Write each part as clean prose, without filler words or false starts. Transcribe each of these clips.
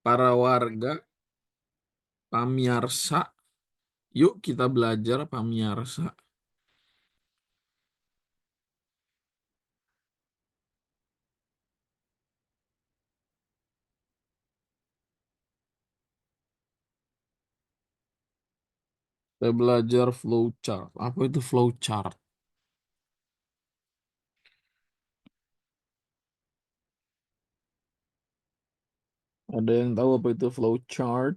Para warga pamirsa, yuk kita belajar pamirsa. Kita belajar flowchart. Apa itu flowchart? Ada yang tahu apa itu flowchart?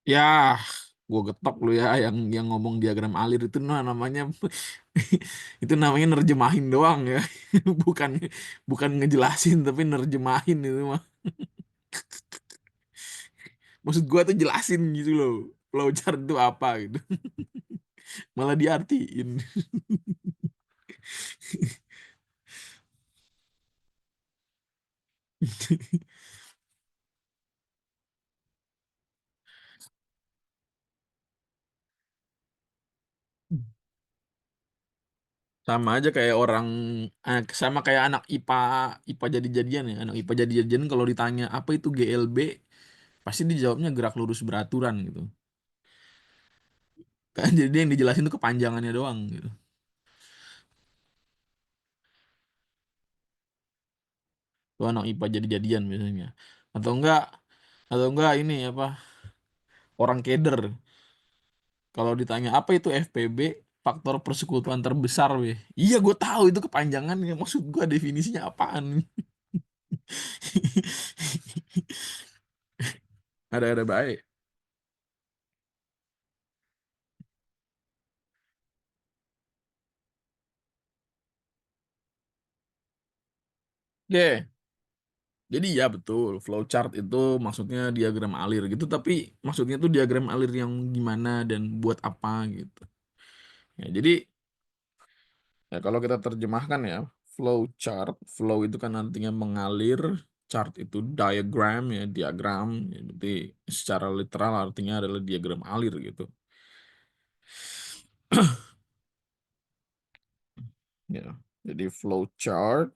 Ya, gue getok lu ya yang ngomong diagram alir itu namanya itu namanya nerjemahin doang ya. Bukan bukan ngejelasin tapi nerjemahin itu mah. Maksud gua tuh jelasin gitu loh. Flowchart itu apa gitu. Malah diartiin. Sama aja kayak orang sama kayak anak IPA jadi-jadian ya. Anak IPA jadi-jadian kalau ditanya apa itu GLB, pasti dijawabnya gerak lurus beraturan gitu. Kan jadi yang dijelasin tuh kepanjangannya doang gitu. Tuh anak IPA jadi-jadian biasanya. Atau enggak ini apa orang keder kalau ditanya apa itu FPB, faktor persekutuan terbesar weh. Iya gue tahu itu kepanjangannya, maksud gue definisinya apaan. Ada baik. Oke, jadi ya betul, flowchart itu maksudnya diagram alir gitu, tapi maksudnya tuh diagram alir yang gimana dan buat apa gitu. Ya, jadi ya kalau kita terjemahkan ya, flowchart, flow itu kan artinya mengalir, chart itu diagram ya, diagram, ya, berarti secara literal artinya adalah diagram alir gitu. Ya, jadi flowchart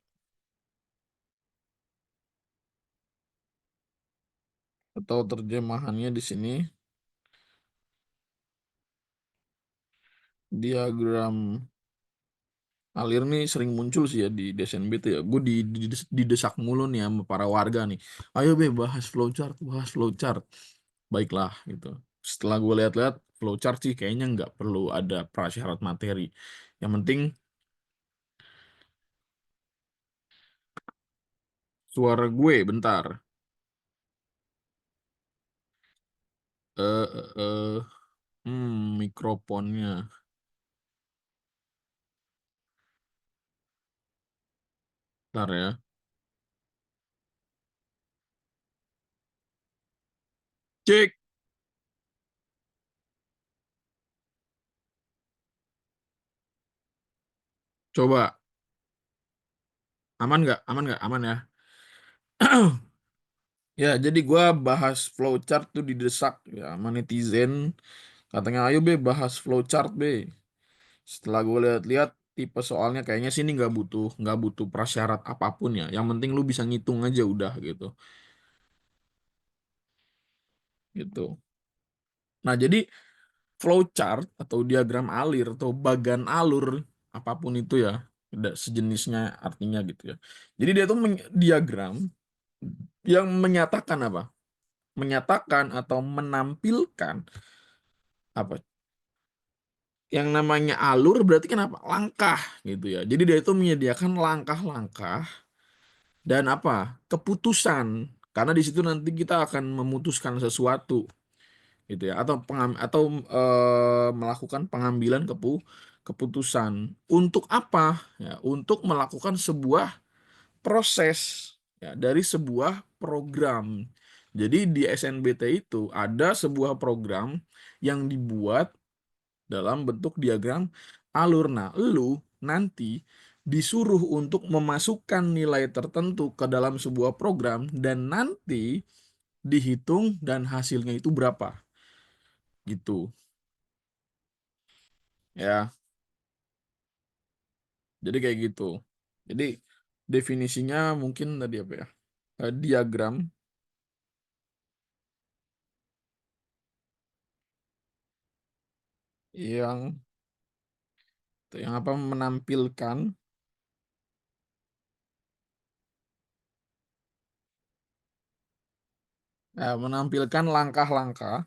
atau terjemahannya di sini diagram alir nih sering muncul sih ya di DSNBT ya. Gue didesak mulu nih sama para warga nih. Ayo be bahas flowchart, bahas flowchart. Baiklah gitu. Setelah gue lihat-lihat flowchart sih kayaknya nggak perlu ada prasyarat materi. Yang penting suara gue bentar. Eh eh, eh. Mikrofonnya. Bentar ya. Cek. Coba. Aman nggak? Aman nggak? Aman ya. Ya, jadi gua bahas flowchart tuh didesak ya sama netizen. Katanya, ayo be bahas flowchart be. Setelah gue lihat-lihat tipe soalnya kayaknya sini nggak butuh prasyarat apapun ya. Yang penting lu bisa ngitung aja udah gitu. Gitu. Nah, jadi flowchart atau diagram alir atau bagan alur apapun itu ya, ada sejenisnya artinya gitu ya. Jadi dia tuh diagram yang menyatakan apa? Menyatakan atau menampilkan apa? Yang namanya alur berarti kan apa? Langkah gitu ya. Jadi dia itu menyediakan langkah-langkah dan apa? Keputusan. Karena di situ nanti kita akan memutuskan sesuatu gitu ya atau melakukan pengambilan keputusan. Untuk apa? Ya, untuk melakukan sebuah proses ya dari sebuah program. Jadi di SNBT itu ada sebuah program yang dibuat dalam bentuk diagram alur. Nah, lu nanti disuruh untuk memasukkan nilai tertentu ke dalam sebuah program dan nanti dihitung dan hasilnya itu berapa gitu. Ya, jadi kayak gitu. Jadi definisinya mungkin tadi apa ya? Diagram yang yang apa menampilkan langkah-langkah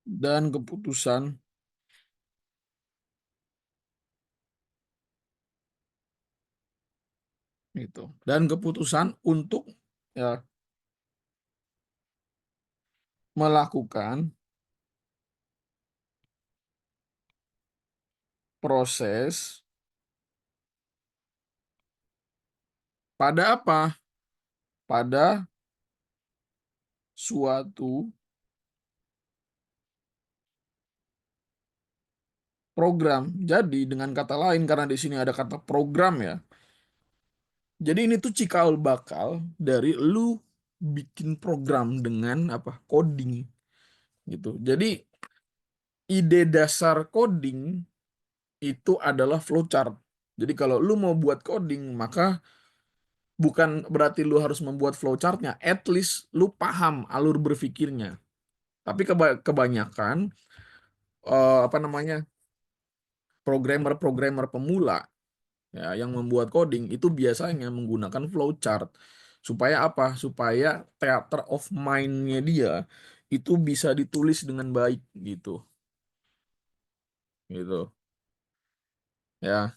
dan keputusan gitu. Dan keputusan untuk ya melakukan proses pada apa? Pada suatu program. Jadi dengan kata lain karena di sini ada kata program ya. Jadi ini tuh cikal bakal dari lu bikin program dengan apa? Coding gitu. Jadi ide dasar coding itu adalah flowchart. Jadi kalau lu mau buat coding, maka bukan berarti lu harus membuat flowchartnya, at least lu paham alur berpikirnya. Tapi kebanyakan apa namanya programmer-programmer pemula ya yang membuat coding itu biasanya menggunakan flowchart supaya apa? Supaya theater of mind-nya dia itu bisa ditulis dengan baik gitu, gitu ya.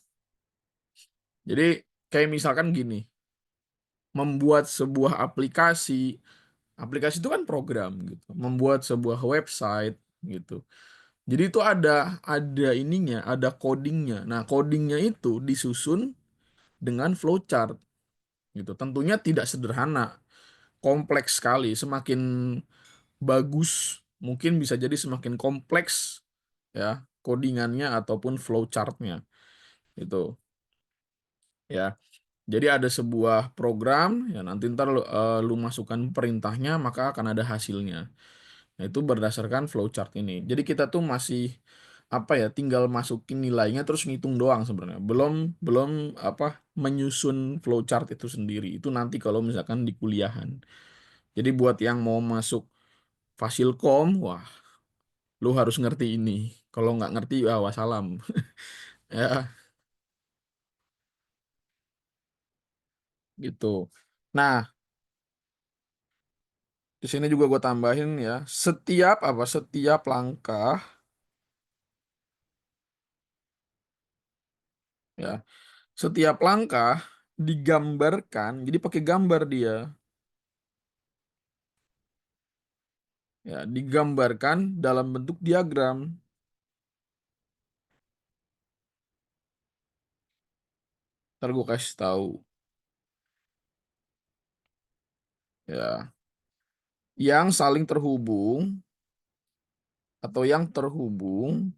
Jadi kayak misalkan gini, membuat sebuah aplikasi, aplikasi itu kan program gitu, membuat sebuah website gitu. Jadi itu ada ininya, ada codingnya. Nah, codingnya itu disusun dengan flowchart gitu. Tentunya tidak sederhana, kompleks sekali. Semakin bagus mungkin bisa jadi semakin kompleks ya codingannya ataupun flowchartnya itu ya. Jadi ada sebuah program ya nanti ntar lu masukkan perintahnya maka akan ada hasilnya. Nah, itu berdasarkan flowchart ini. Jadi kita tuh masih apa ya, tinggal masukin nilainya terus ngitung doang sebenarnya. Belum belum apa menyusun flowchart itu sendiri. Itu nanti kalau misalkan di kuliahan. Jadi buat yang mau masuk Fasilkom, wah, lu harus ngerti ini. Kalau nggak ngerti, ya wassalam. Ya, gitu. Nah, di sini juga gue tambahin ya, setiap langkah ya, setiap langkah digambarkan, jadi pakai gambar dia, ya, digambarkan dalam bentuk diagram. Ntar gue kasih tahu, ya, yang saling terhubung atau yang terhubung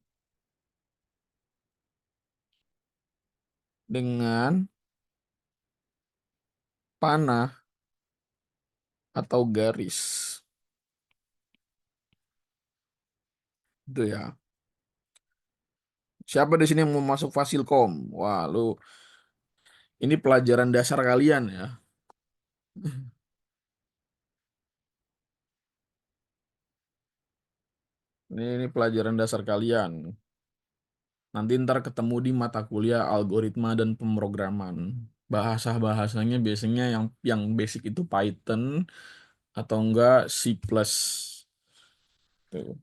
dengan panah atau garis. Itu ya. Siapa di sini yang mau masuk Fasilkom? Wah, lu ini pelajaran dasar kalian ya. Ini pelajaran dasar kalian. Nanti ntar ketemu di mata kuliah algoritma dan pemrograman. Bahasa-bahasanya biasanya yang basic itu Python atau enggak C++. Tuh.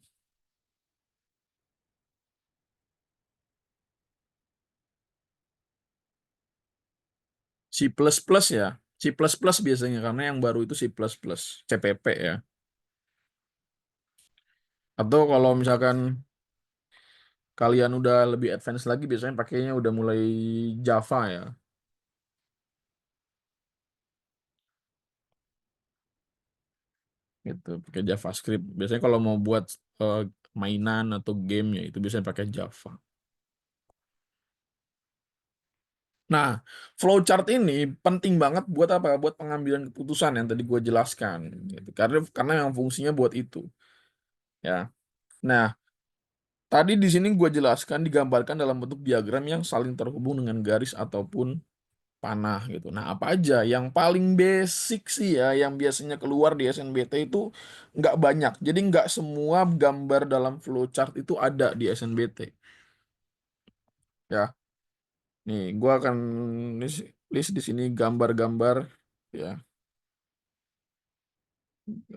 C++ ya. C++ biasanya karena yang baru itu C++, CPP ya. Atau kalau misalkan kalian udah lebih advance lagi biasanya pakainya udah mulai Java ya. Gitu, pakai JavaScript. Biasanya kalau mau buat eh, mainan atau game ya itu biasanya pakai Java. Nah, flowchart ini penting banget buat apa? Buat pengambilan keputusan yang tadi gue jelaskan. Gitu. Karena yang fungsinya buat itu. ya. Nah, tadi di sini gue jelaskan digambarkan dalam bentuk diagram yang saling terhubung dengan garis ataupun panah gitu. Nah, apa aja yang paling basic sih ya, yang biasanya keluar di SNBT itu nggak banyak. Jadi nggak semua gambar dalam flowchart itu ada di SNBT. Ya, nih gue akan list, list di sini gambar-gambar ya,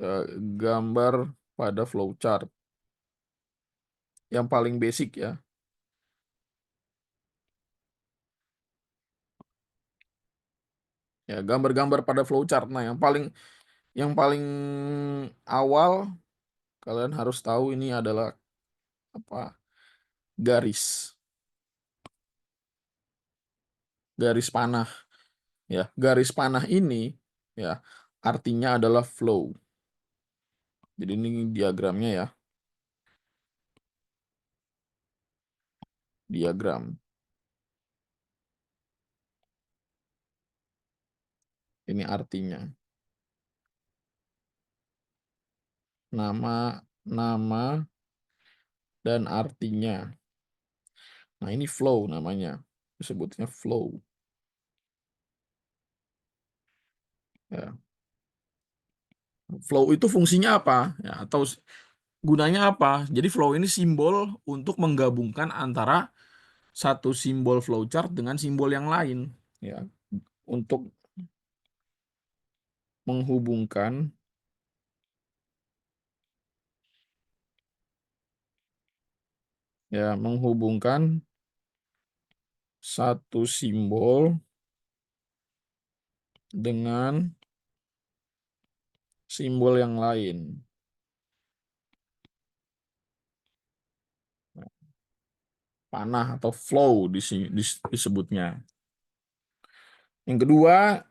eh, gambar pada flowchart yang paling basic ya. Ya, gambar-gambar pada flowchart. Nah, yang paling awal kalian harus tahu ini adalah apa? Garis. Garis panah ya. Garis panah ini ya artinya adalah flow. Jadi ini diagramnya ya. Diagram. Ini artinya. Nama nama dan artinya. Nah, ini flow namanya. Disebutnya flow ya. Flow itu fungsinya apa? Ya, atau gunanya apa? Jadi flow ini simbol untuk menggabungkan antara satu simbol flowchart dengan simbol yang lain ya, untuk menghubungkan ya, menghubungkan satu simbol dengan simbol yang lain. Panah atau flow disebutnya. Yang kedua,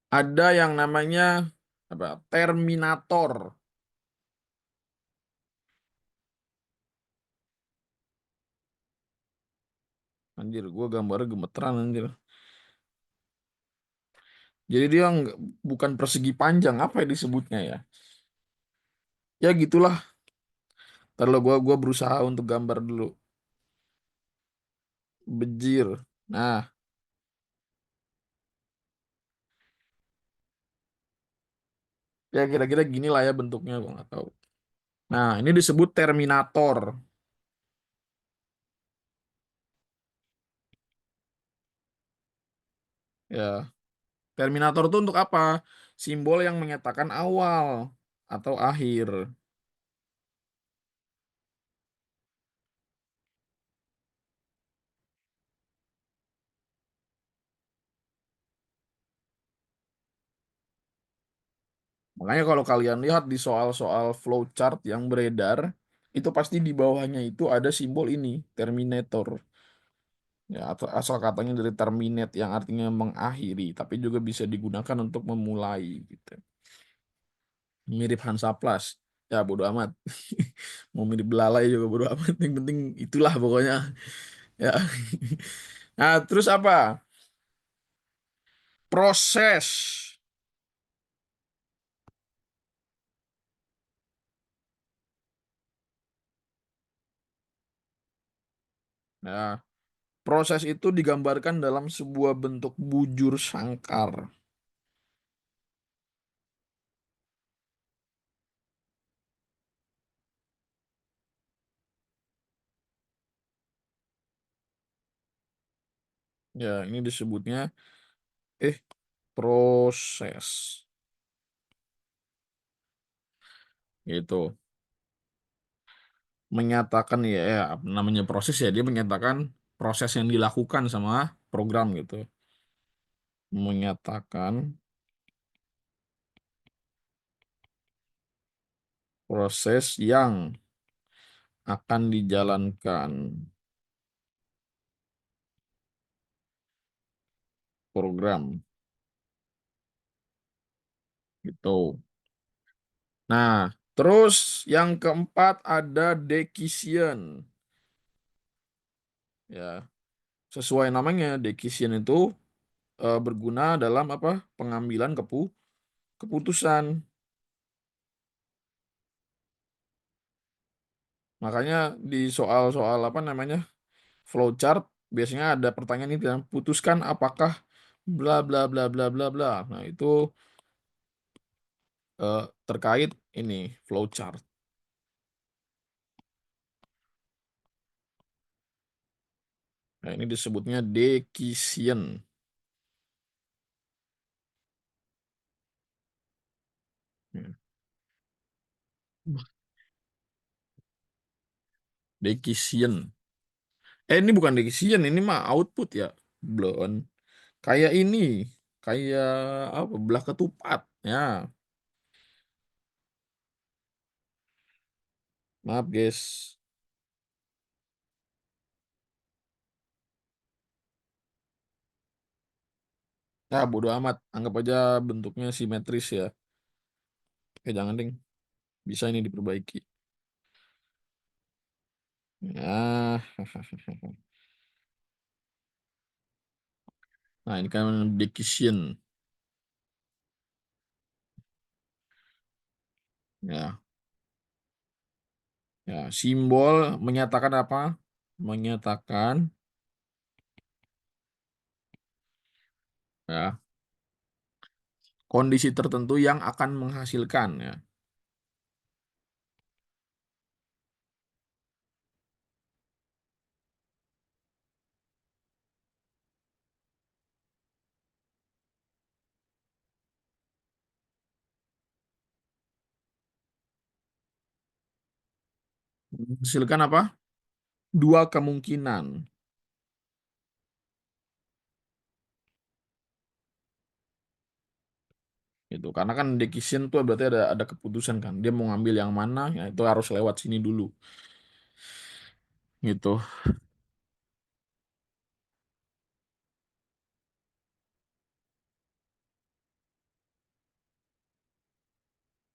ada yang namanya apa? Terminator. Anjir, gua gambarnya gemeteran anjir. Jadi dia bukan persegi panjang, apa ya disebutnya ya? Ya gitulah. Ntar lo gua berusaha untuk gambar dulu. Bejir. Nah, ya kira-kira gini lah ya bentuknya, gua nggak tahu. Nah, ini disebut terminator. Ya, terminator itu untuk apa? Simbol yang menyatakan awal atau akhir. Makanya kalau kalian lihat di soal-soal flowchart yang beredar, itu pasti di bawahnya itu ada simbol ini, terminator. Ya, atau asal katanya dari terminate yang artinya mengakhiri, tapi juga bisa digunakan untuk memulai gitu. Mirip Hansaplast. Ya bodo amat. Mau mirip belalai juga bodo amat. Yang penting itulah pokoknya. Ya. Nah, terus apa? Proses. Nah, proses itu digambarkan dalam sebuah bentuk bujur sangkar. Ya, ini disebutnya eh proses. Gitu. Menyatakan ya, ya namanya proses ya, dia menyatakan proses yang dilakukan sama program gitu. Menyatakan proses yang akan dijalankan program gitu. Nah, terus yang keempat ada decision. Ya, sesuai namanya decision itu berguna dalam apa? Pengambilan keputusan. Makanya di soal-soal apa namanya flowchart biasanya ada pertanyaan itu yang putuskan apakah bla bla bla bla bla bla. Nah itu terkait ini flowchart. Nah ini disebutnya Decision. Hmm. Decision. Ini bukan decision, ini mah output ya. Belum. Kayak ini, kayak apa? Belah ketupat. Ya, maaf guys. Ya, bodo amat. Anggap aja bentuknya simetris ya. Oke, jangan ding. Bisa ini diperbaiki. Ya. Nah, ini kan decision. Ya, ya. Simbol menyatakan apa? Menyatakan ya kondisi tertentu yang akan menghasilkan ya. Menghasilkan apa? Dua kemungkinan. Gitu. Karena kan decision tuh berarti ada keputusan kan. Dia mau ngambil yang mana, ya itu harus lewat sini dulu. Gitu.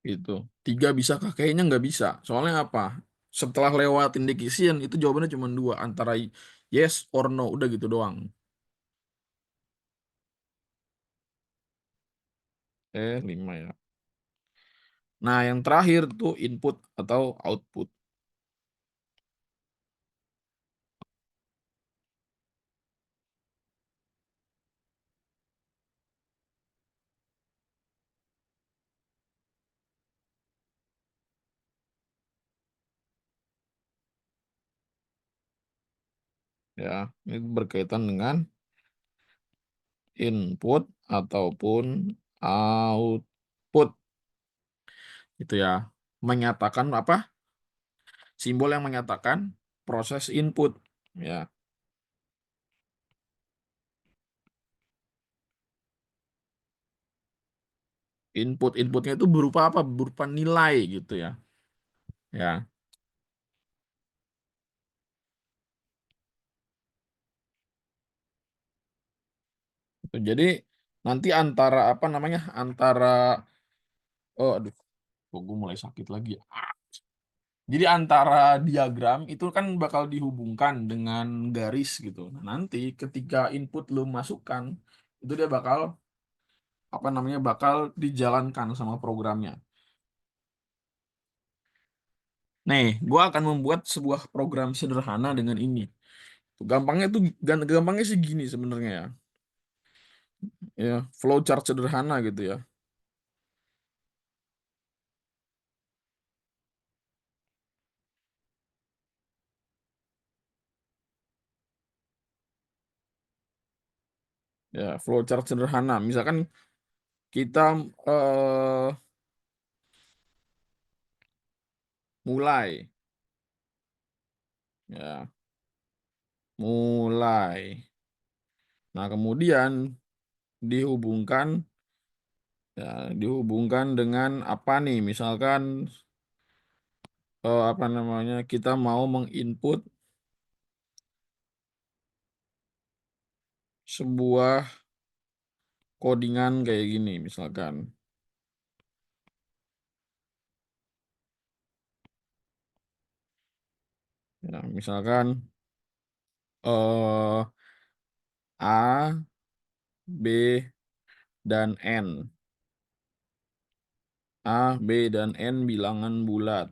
Gitu. Tiga bisakah? Kayaknya nggak bisa. Soalnya apa? Setelah lewatin decision itu jawabannya cuma dua, antara yes or no, udah gitu doang. Lima ya. Nah, yang terakhir tuh input atau output. Ya, ini berkaitan dengan input ataupun output. Itu ya. Menyatakan apa? Simbol yang menyatakan proses input. Ya, inputnya itu berupa apa? Berupa nilai gitu ya. Ya, gitu. Jadi nanti antara apa namanya? Antara oh aduh, kok gue mulai sakit lagi ya. Jadi antara diagram itu kan bakal dihubungkan dengan garis gitu. Nah, nanti ketika input lu masukkan itu dia bakal apa namanya? Bakal dijalankan sama programnya. Nih, gua akan membuat sebuah program sederhana dengan ini. Gampangnya sih gini sebenarnya ya. Ya, flowchart sederhana gitu ya. Ya, flowchart sederhana. Misalkan kita eh, mulai ya, mulai. Nah, kemudian dihubungkan ya, dihubungkan dengan apa nih? Misalkan apa namanya? Kita mau menginput sebuah codingan kayak gini misalkan. Ya, misalkan eh A, B, dan N. A, B, dan N bilangan bulat.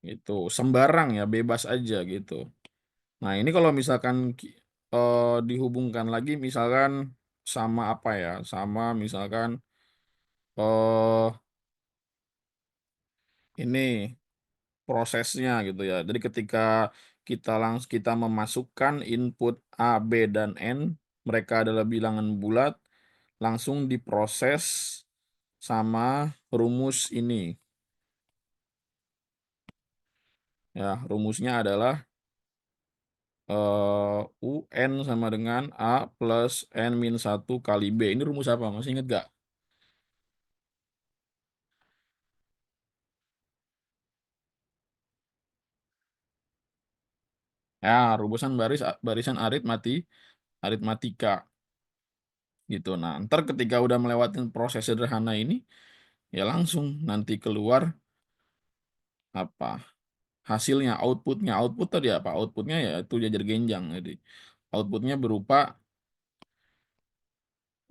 Gitu. Sembarang ya, bebas aja gitu. Nah, ini kalau misalkan dihubungkan lagi misalkan sama apa ya? Sama misalkan eh ini prosesnya gitu ya. Jadi ketika kita memasukkan input A, B, dan N, mereka adalah bilangan bulat, langsung diproses sama rumus ini. Ya, rumusnya adalah UN sama dengan A plus N min 1 kali B. Ini rumus apa? Masih ingat gak? Ya, rumusan barisan aritmatika gitu. Nah, ntar ketika udah melewati proses sederhana ini, ya langsung nanti keluar apa hasilnya, output tadi apa? Outputnya ya itu jajar genjang. Jadi outputnya berupa,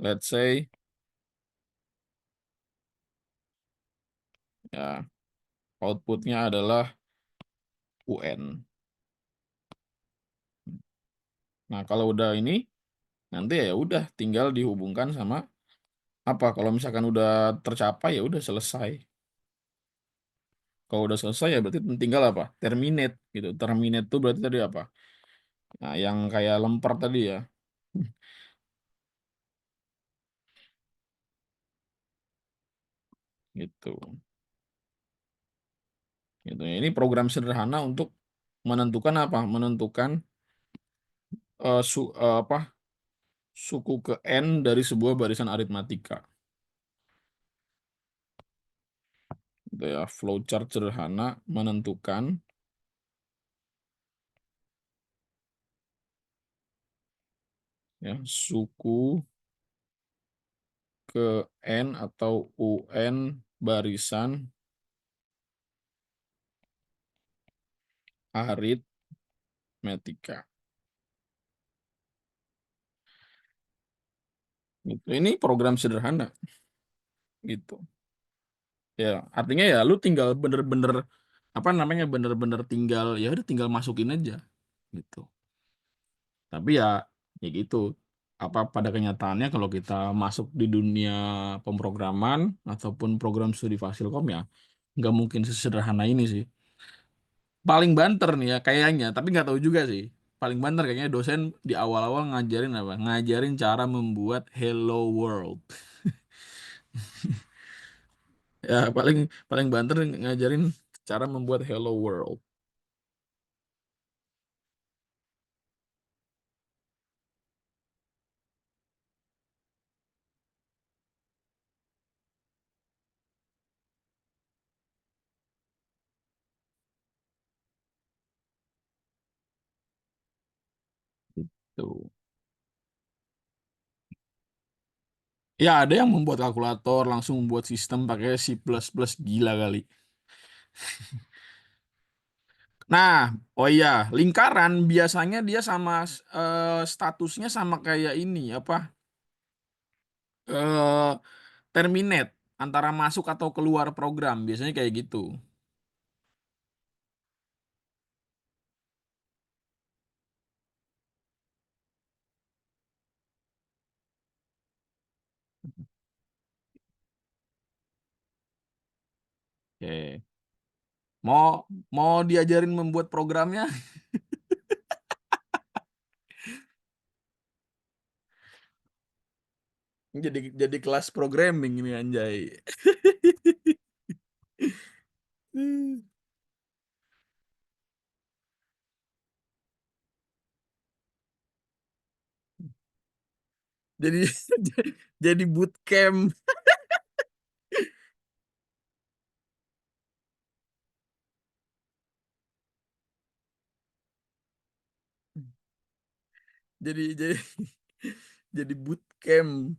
let's say ya, outputnya adalah UN. Nah, kalau udah ini nanti ya udah tinggal dihubungkan sama apa? Kalau misalkan udah tercapai ya udah selesai. Kalau udah selesai ya berarti tinggal apa? Terminate gitu. Terminate itu berarti tadi apa? Nah, yang kayak lemper tadi ya. Gitu. Gitu. Ini program sederhana untuk menentukan apa? Menentukan apa? Suku ke N dari sebuah barisan aritmatika. Gitu ya. Flowchart sederhana menentukan ya suku ke N atau UN barisan aritmetika. Gitu. Ini program sederhana gitu. Ya, artinya ya lu tinggal bener-bener apa namanya bener-bener tinggal ya udah tinggal masukin aja gitu. Tapi ya gitu. Apa pada kenyataannya kalau kita masuk di dunia pemrograman ataupun program studi Fasilkom ya nggak mungkin sesederhana ini sih. Paling banter nih ya kayaknya, tapi nggak tahu juga sih. Paling banter kayaknya dosen di awal-awal ngajarin apa? Ngajarin cara membuat Hello World. Ya paling paling banter ngajarin cara membuat Hello World. Tuh. Ya ada yang membuat kalkulator langsung membuat sistem pakai C++, gila kali. Nah, oh iya, lingkaran biasanya dia sama statusnya sama kayak ini apa? eh Terminate antara masuk atau keluar program biasanya kayak gitu. Oke. Mau mau diajarin membuat programnya jadi kelas programming ini anjay. Jadi jadi bootcamp. Jadi jadi bootcamp.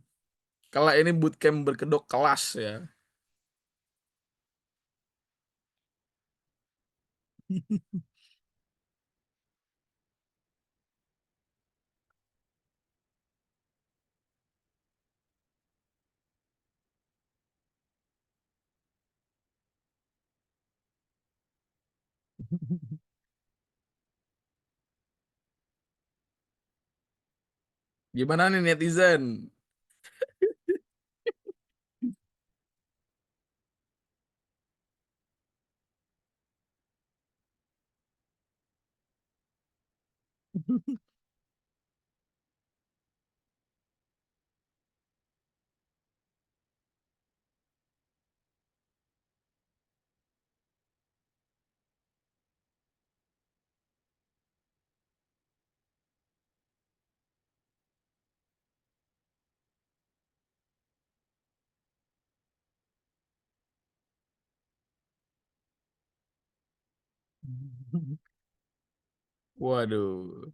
Kalau ini bootcamp berkedok kelas ya. Gimana nih netizen? Waduh.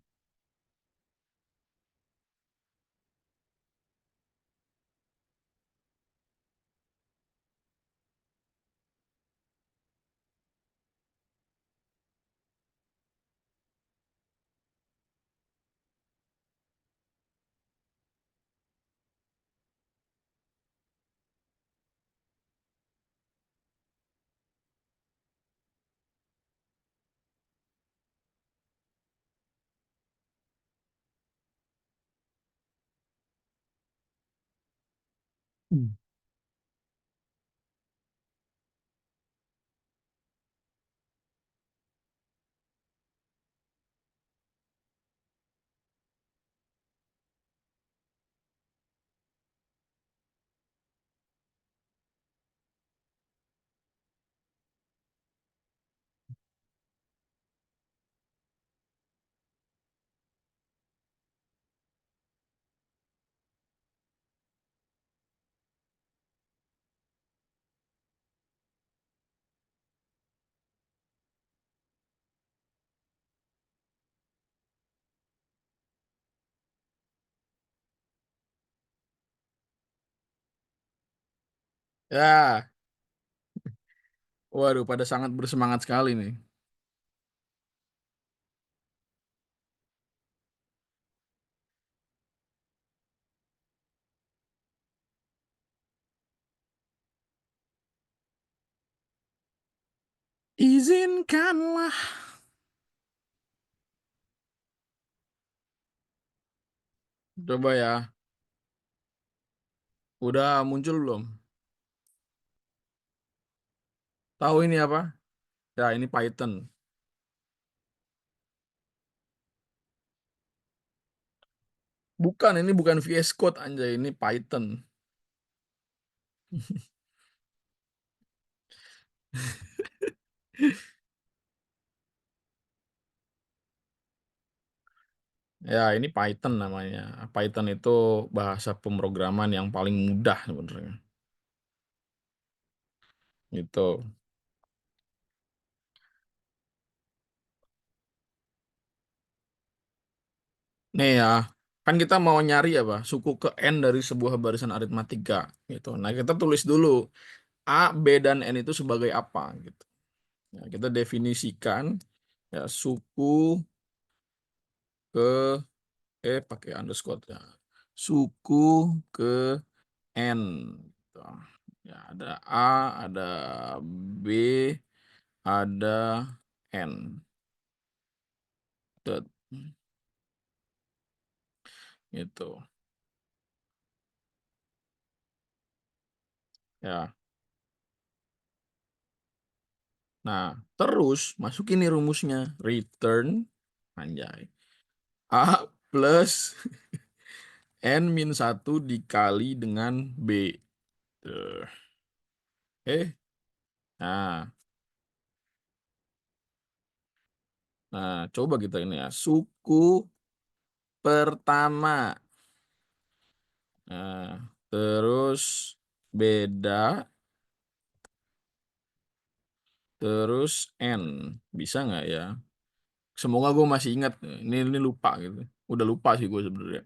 Ya, waduh, pada sangat bersemangat sekali nih. Izinkanlah. Coba ya. Udah muncul belum? Tahu ini apa? Ya, ini Python. Bukan, ini bukan VS Code anjay, ini Python. Ya, ini Python namanya. Python itu bahasa pemrograman yang paling mudah sebenarnya. Gitu. Nih ya, kan kita mau nyari apa? Suku ke N dari sebuah barisan aritmatika gitu. Nah, kita tulis dulu A, B, dan N itu sebagai apa gitu. Ya, kita definisikan ya suku ke pakai underscore ya. Suku ke N gitu. Ya, ada A, ada B, ada N. Tut. Gitu. Ya. Nah, terus masukin nih rumusnya. Return, anjay. A plus N min satu dikali dengan B. Tuh. Nah, coba kita ini ya. Suku pertama. Nah, terus beda, terus N. Bisa nggak ya? Semoga gue masih ingat. Ini lupa gitu. Udah lupa sih gue sebenarnya.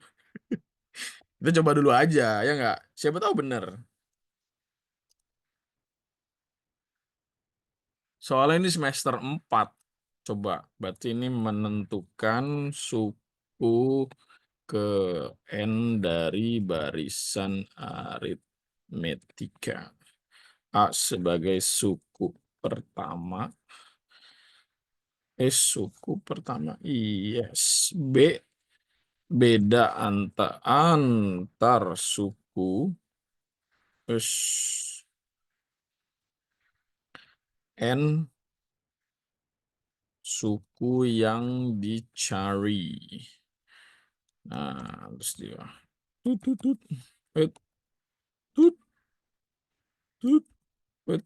Kita coba dulu aja, ya nggak? Siapa tahu bener. Soalnya ini semester 4. Coba, berarti ini menentukan suku ke N dari barisan aritmetika. A sebagai suku pertama, Suku pertama. Yes. B, beda antar suku. S, N, suku yang dicari. Nah, terus dia. Tut, tut, tut. Tut, tut, tut, tut.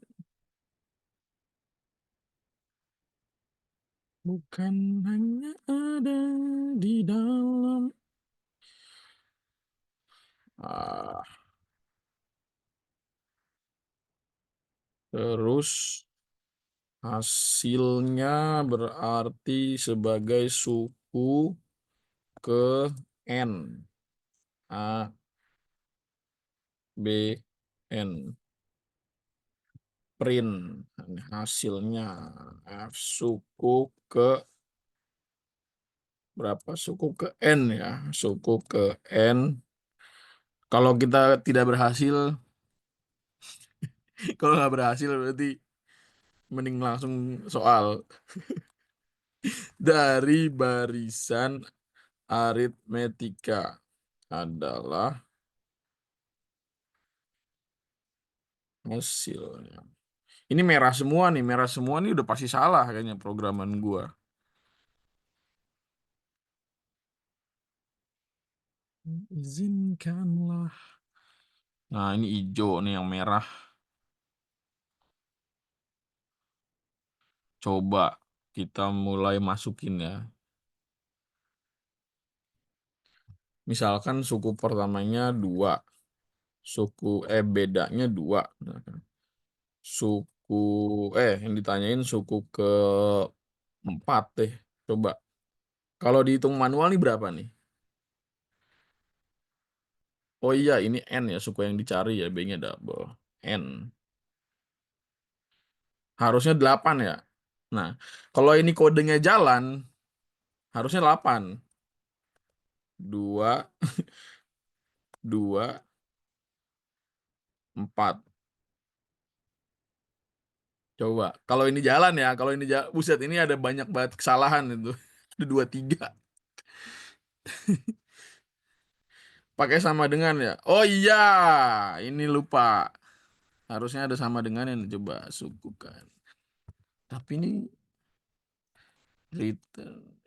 Bukan hanya ada di dalam. Ah, terus hasilnya berarti sebagai suku ke N. A, B, N. Print. Hasilnya F, suku ke berapa? Suku ke N ya. Suku ke N. Kalau kita tidak berhasil, kalau nggak berhasil berarti mending langsung soal. Dari barisan aritmetika adalah hasilnya. Ini merah semua nih, merah semua nih udah pasti salah kayaknya programan gua. Izinkanlah. Nah, ini hijau nih yang merah. Coba kita mulai masukin ya. Misalkan suku pertamanya dua, bedanya dua. Nah, suku yang ditanyain suku ke empat deh. Coba. Kalau dihitung manual nih berapa nih? Oh iya, ini N ya, suku yang dicari ya, B-nya double. N. Harusnya 8 ya. Nah, kalau ini kodenya jalan, harusnya 8. 2, 2, 4. Coba. Kalau ini jalan ya, kalau ini jalan, buset ini ada banyak banget kesalahan itu. Ada 2, 3. Pakai sama dengan ya. Oh iya, ini lupa. Harusnya ada sama dengan yang coba suku kan. Tapi ini return.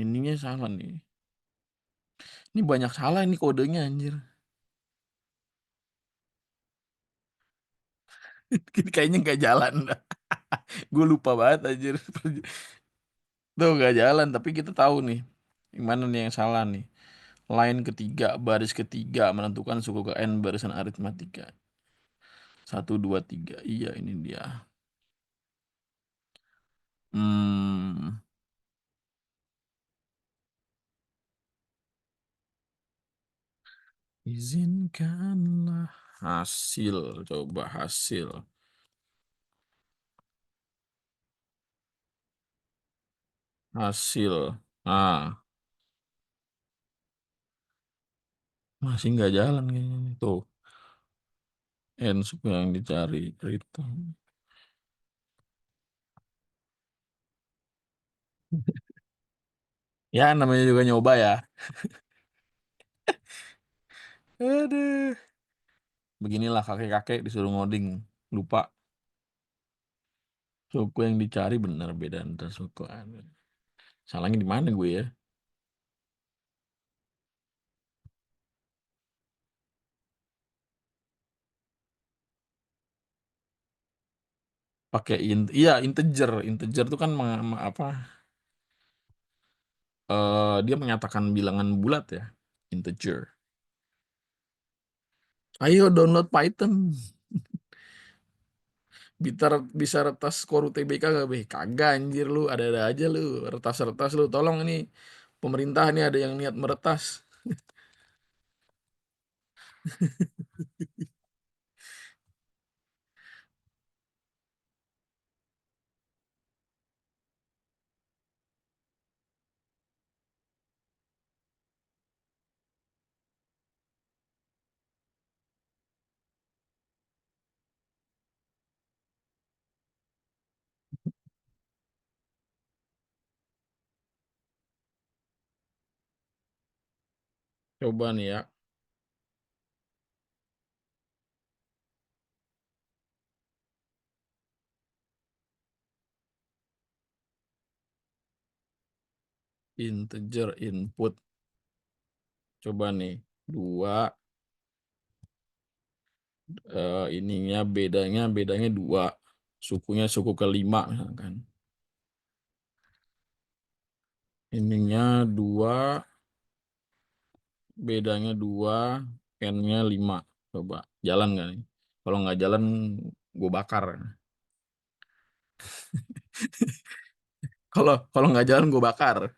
Ininya salah nih. Ini banyak salah ini kodenya anjir. Kayaknya nggak jalan. Gue lupa banget anjir. Tuh nggak jalan, tapi kita tahu nih. Yang mana nih yang salah nih. Line ketiga, baris ketiga menentukan suku ke N barisan aritmatika. 1, 2, 3. Iya ini dia. Hmm, izinkanlah hasil. Coba hasil. Hasil. Ah, masih nggak jalan kayaknya nih. Tuh, N suku yang dicari. Itu. Ya namanya juga nyoba ya. Aduh. Beginilah kakek-kakek disuruh ngoding. Lupa. Suku yang dicari benar beda antar suku. Aduh. Salahnya di mana gue ya? Pakai iya integer. Integer itu kan apa? Dia menyatakan bilangan bulat ya. Integer. Ayo download Python. Bisa retas skor UTBK gak be? Kagak anjir lu, ada-ada aja lu. Retas-retas lu. Tolong ini pemerintah ini ada yang niat meretas. Coba nih ya. Integer input. Coba nih. Dua. Ininya bedanya dua. Sukunya suku kelima misalkan. Ininya dua. Bedanya dua. N-nya lima. Coba. Jalan nggak nih? Kalau nggak jalan, gue bakar. Kalau kalau nggak jalan, gue bakar.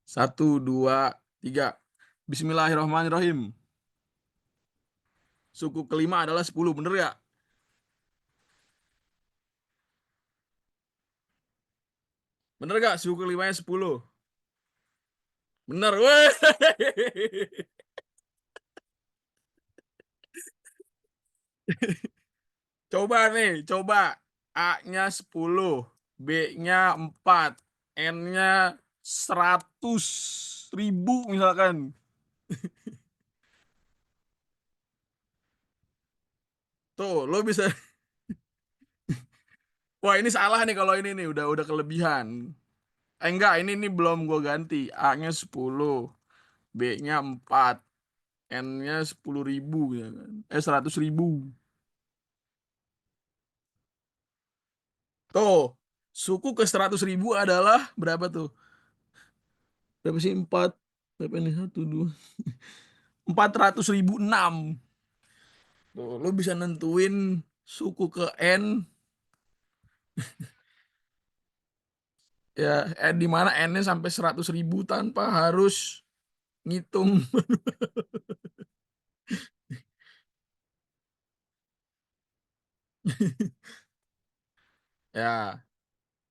Satu, dua, tiga. Bismillahirrahmanirrahim. Suku kelima adalah 10, bener ya? Bener gak suku kelimanya 10? Bener, weh. Coba nih, coba. A-nya 10, B-nya 4, N-nya 100.000 misalkan. Tuh, lo bisa. Wah, ini salah nih kalau ini nih udah kelebihan. Enggak, ini belum gue ganti. A-nya 10, B-nya 4, N-nya 10.000 ya kan. 100.000. Tuh, suku ke 100.000 adalah berapa tuh? Berapa sih? 4. Berapa ini? 1, 2. 400.006. Tuh, lo bisa nentuin suku ke N, ya, di mana N-nya sampai 100.000 tanpa harus ngitung. Ya,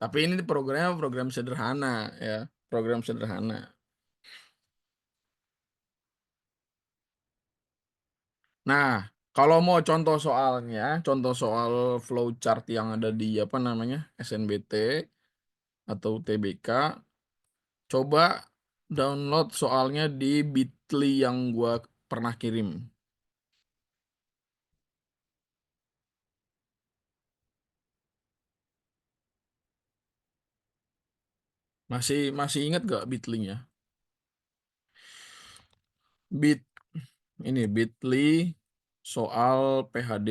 tapi ini programnya program sederhana ya, program sederhana. Nah, kalau mau contoh soal flowchart yang ada di apa namanya SNBT atau TBK, coba download soalnya di Bitly yang gua pernah kirim. Masih masih ingat gak Bitly-nya? Bit ini Bitly soal PHD.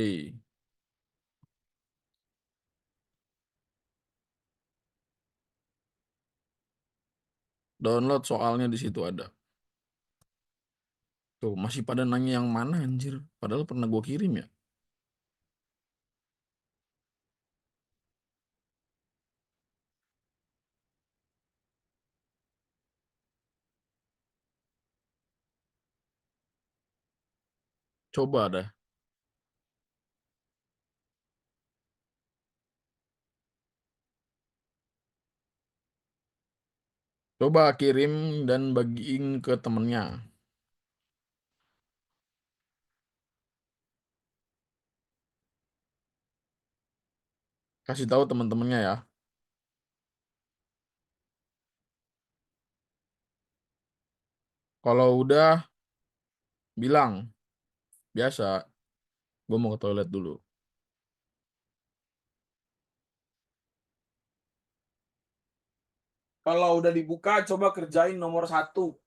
Download soalnya di situ ada. Tuh, masih pada nanya yang mana anjir. Padahal pernah gua kirim ya. Coba dah. Coba kirim dan bagiin ke temennya. Kasih tahu teman-temannya ya. Kalau udah, bilang. Biasa, gue mau ke toilet dulu. Kalau udah dibuka, coba kerjain nomor satu.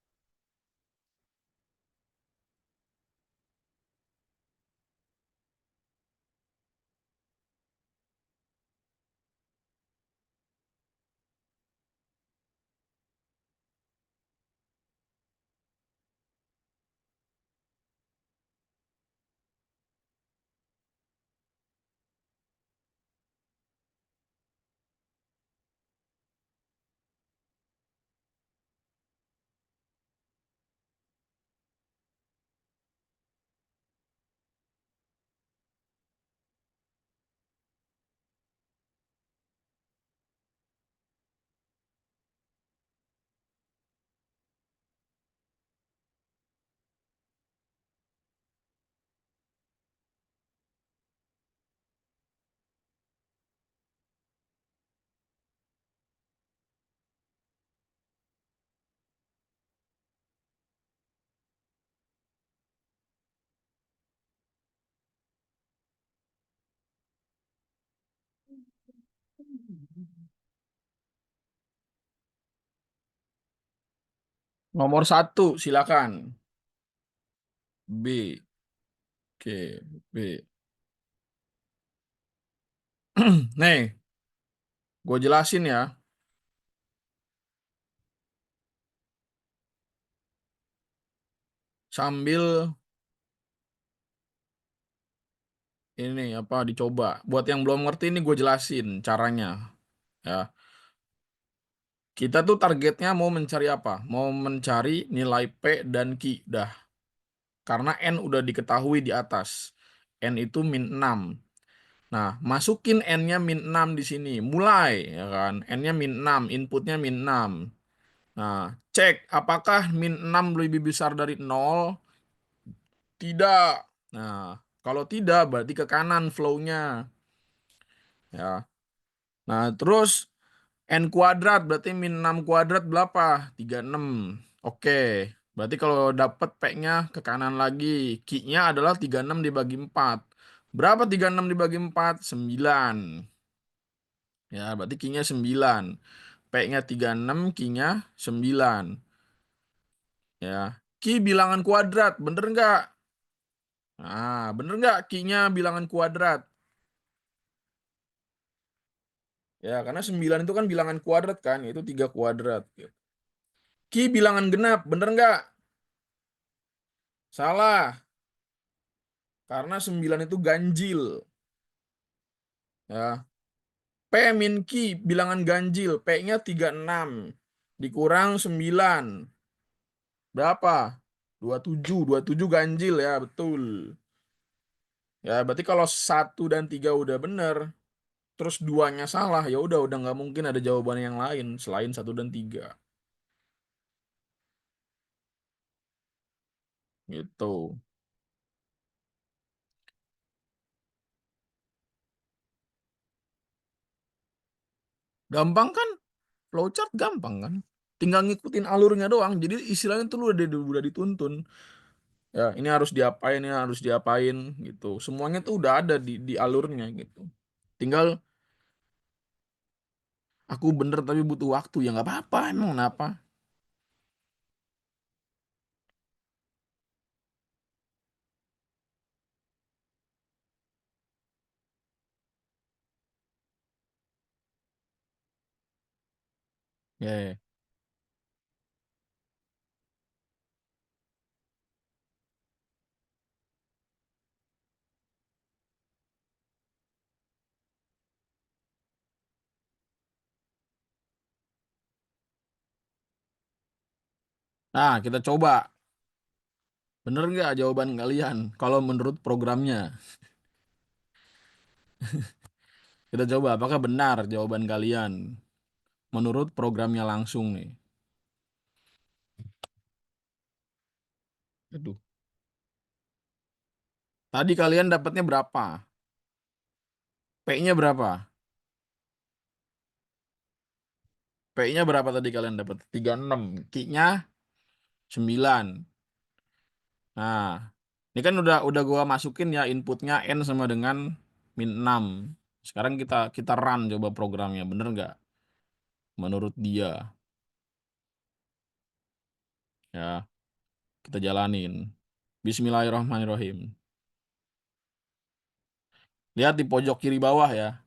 Nomor satu, silakan. B. Oke, B. Nih, gue jelasin ya. Sambil ini apa dicoba. Buat yang belum ngerti ini gue jelasin caranya. Ya, kita tuh targetnya mau mencari apa? Mau mencari nilai P dan Q. Dah, karena N udah diketahui di atas. N itu -6. Nah, masukin N-nya -6 di sini. Mulai, ya kan? N-nya -6, inputnya -6. Nah, cek apakah -6 lebih besar dari 0? Tidak. Nah, kalau tidak berarti ke kanan flow-nya. Ya. Nah, terus N kuadrat berarti -6 kuadrat berapa? 36. Oke. Berarti kalau dapet P-nya ke kanan lagi. Q-nya adalah 36 dibagi 4. Berapa 36 dibagi 4? 9. Ya, berarti Q-nya 9. P-nya 36, Q-nya 9. Ya. Q bilangan kuadrat, bener nggak? Nah, bener nggak Q-nya bilangan kuadrat? Ya, karena 9 itu kan bilangan kuadrat kan, itu 3 kuadrat. Q bilangan genap, bener nggak? Salah, karena 9 itu ganjil. Ya. P min Q bilangan ganjil, P-nya 36. Dikurang 9. Berapa? 27. 27 ganjil ya, betul. Ya, berarti kalau 1 dan 3 udah bener, terus duanya salah, ya udah nggak mungkin ada jawaban yang lain selain 1 dan 3. Gitu. Gampang kan? Flowchart gampang kan? Tinggal ngikutin alurnya doang. Jadi istilahnya tuh lu udah dituntun. Ya, ini harus diapain, ini harus diapain gitu. Semuanya tuh udah ada di alurnya gitu. Tinggal aku bener tapi butuh waktu ya nggak apa-apa emang kenapa? Ya, ya. Nah, kita coba. Bener nggak jawaban kalian? Kalau menurut programnya. Kita coba apakah benar jawaban kalian menurut programnya langsung nih. Aduh. Tadi kalian dapatnya berapa? P-nya berapa? P-nya berapa tadi kalian dapat? 36. Q-nya 9. Nah, ini kan udah gua masukin ya inputnya N sama dengan -6. Sekarang kita kita run coba programnya, bener nggak? Menurut dia, ya kita jalanin. Bismillahirrahmanirrahim. Lihat di pojok kiri bawah ya.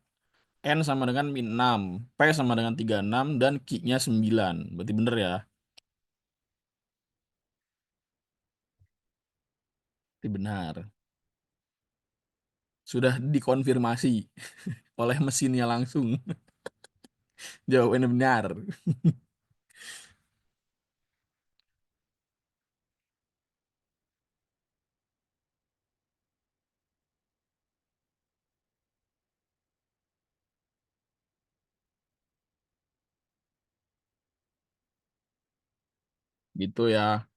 N sama dengan -6, P sama dengan 36 dan Q-nya 9. Berarti bener ya? Berarti benar. Sudah dikonfirmasi oleh mesinnya langsung. Jawabannya benar. Gitu ya.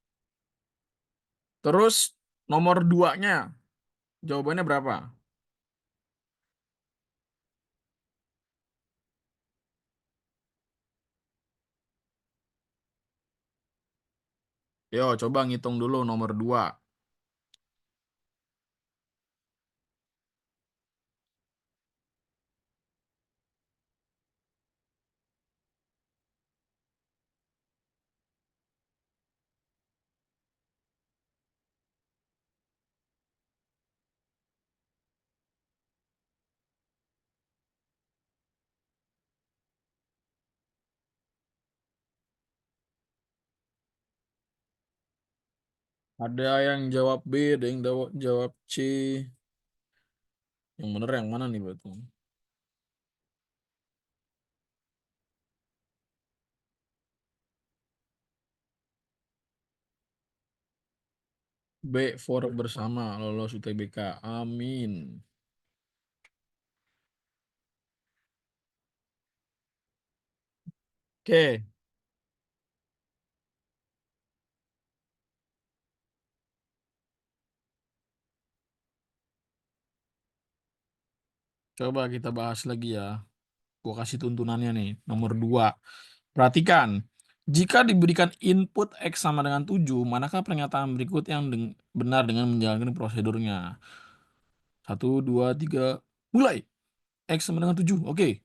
Terus nomor duanya, jawabannya berapa? Yo, coba ngitung dulu nomor 2. Ada yang jawab B, ada yang jawab C. Yang bener yang mana nih berarti? B for bersama lolos UTBK. Amin. Oke, coba kita bahas lagi ya. Gua kasih tuntunannya nih. Nomor 2. Perhatikan. Jika diberikan input X sama dengan 7, manakah pernyataan berikut yang benar dengan menjalankan prosedurnya? 1, 2, 3, mulai. X sama dengan 7. Oke.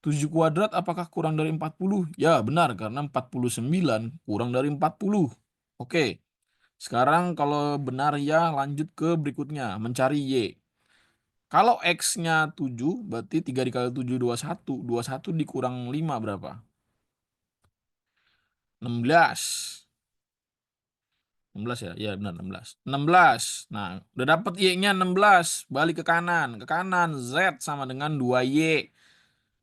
7 kuadrat apakah kurang dari 40? Ya, benar. Karena 49 kurang dari 40. Oke. Sekarang kalau benar ya, lanjut ke berikutnya. Mencari Y. Kalau X-nya 7, berarti 3 dikali 7, 21. 21 dikurang 5 berapa? 16. 16 ya? Ya benar 16. 16. Nah, udah dapat Y-nya 16. Balik ke kanan. Ke kanan. Z sama dengan 2Y.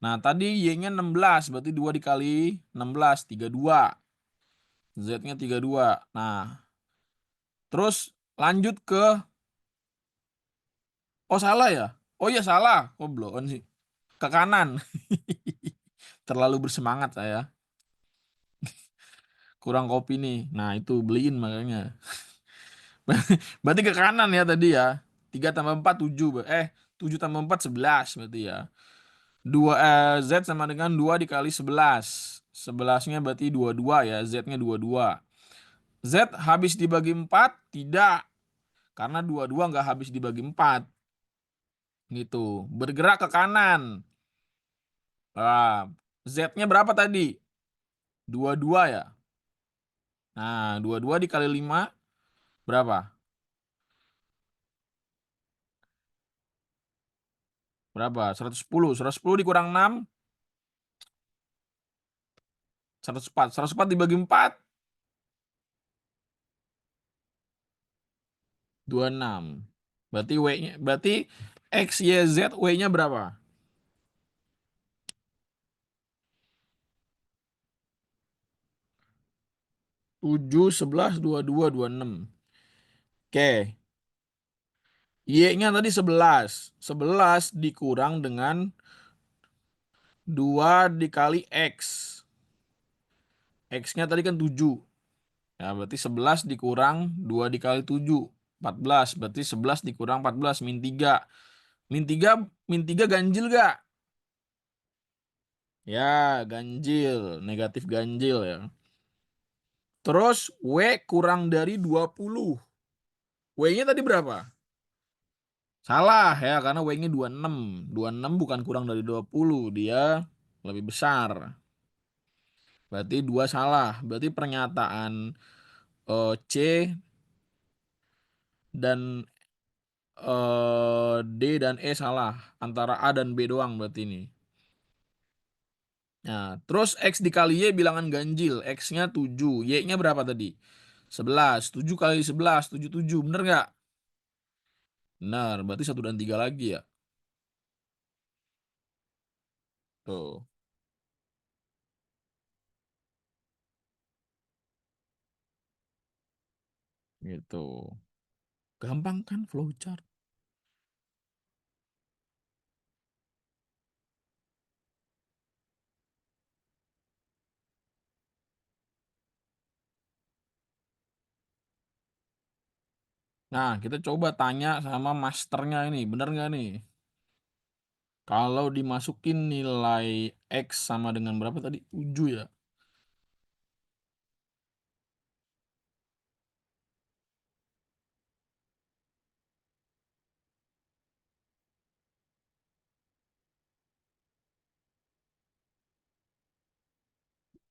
Nah, tadi Y-nya 16. Berarti 2 dikali 16. 32. Z-nya 32. Nah, terus lanjut ke... Oh, salah ya? Oh iya salah. Kok bloon sih? Ke kanan. Terlalu bersemangat saya. Kurang kopi nih. Nah, itu beliin makanya. Berarti ke kanan ya tadi ya. 3 tambah 4 7. 7 tambah 4 11 berarti ya. Z sama dengan 2 dikali 11. 11-nya berarti 22 ya. Z-nya 22. Z habis dibagi 4? Tidak. Karena 22 nggak habis dibagi 4. Gitu. Bergerak ke kanan. Nah, Z-nya berapa tadi? 22 ya. Nah, 22 dikali 5 berapa? Berapa? 110. 110 dikurang 6, 104. 104 dibagi 4, 26. Berarti W-nya, berarti X, Y, Z, W-nya berapa? 7, 11, 22, 26. Oke. Y-nya tadi 11. 11 dikurang dengan 2 dikali X. X-nya tadi kan 7. Ya, berarti 11 dikurang 2 dikali 7. 14. Berarti 11 dikurang 14. Min 3. Min 3, min 3 ganjil gak? Ya, ganjil. Negatif ganjil ya. Terus W kurang dari 20. W-nya tadi berapa? Salah ya, karena W-nya 26. 26 bukan kurang dari 20. Dia lebih besar. Berarti 2 salah. Berarti pernyataan C dan D dan E salah. Antara A dan B doang berarti ini. Nah, terus X dikali Y bilangan ganjil. X-nya 7. Y-nya berapa tadi? 11. 7 kali 11. 77. Bener nggak? Benar. Berarti 1 dan 3 lagi ya. Tuh. Gitu. Gampang kan flowchart? Nah, kita coba tanya sama masternya ini. Bener nggak nih? Kalau dimasukin nilai X sama dengan berapa tadi? 7 ya?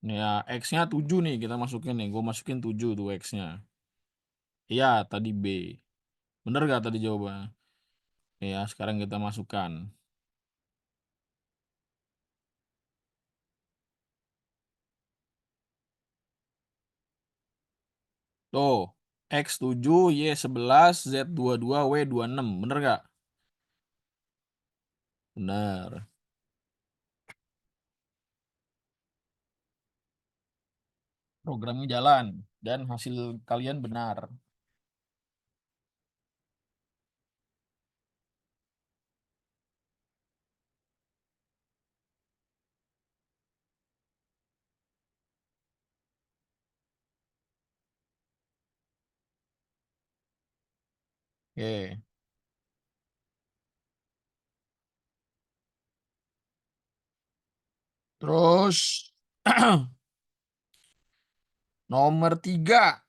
Ya, X-nya 7 nih kita masukin nih. Gue masukin 7 tuh X-nya. Iya, tadi B. Bener gak tadi jawabannya? Ya, sekarang kita masukkan. Tuh. X7, Y11, Z22, W26. Bener nggak? Bener. Programnya jalan dan hasil kalian benar. Oke. Terus nomor 3.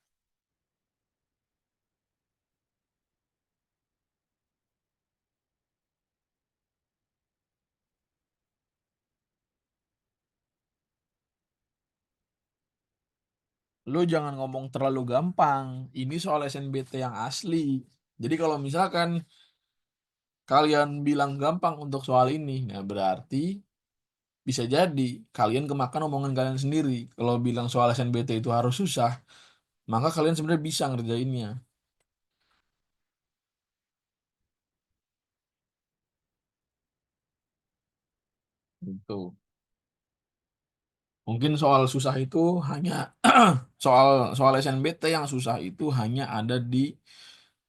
Lu jangan ngomong terlalu gampang. Ini soal SNBT yang asli. Jadi kalau misalkan kalian bilang gampang untuk soal ini, nah berarti bisa jadi kalian kemakan omongan kalian sendiri. Kalau bilang soal SNBT itu harus susah, maka kalian sebenarnya bisa ngerjainnya. Gitu. Mungkin soal susah itu hanya soal soal SNBT yang susah itu hanya ada di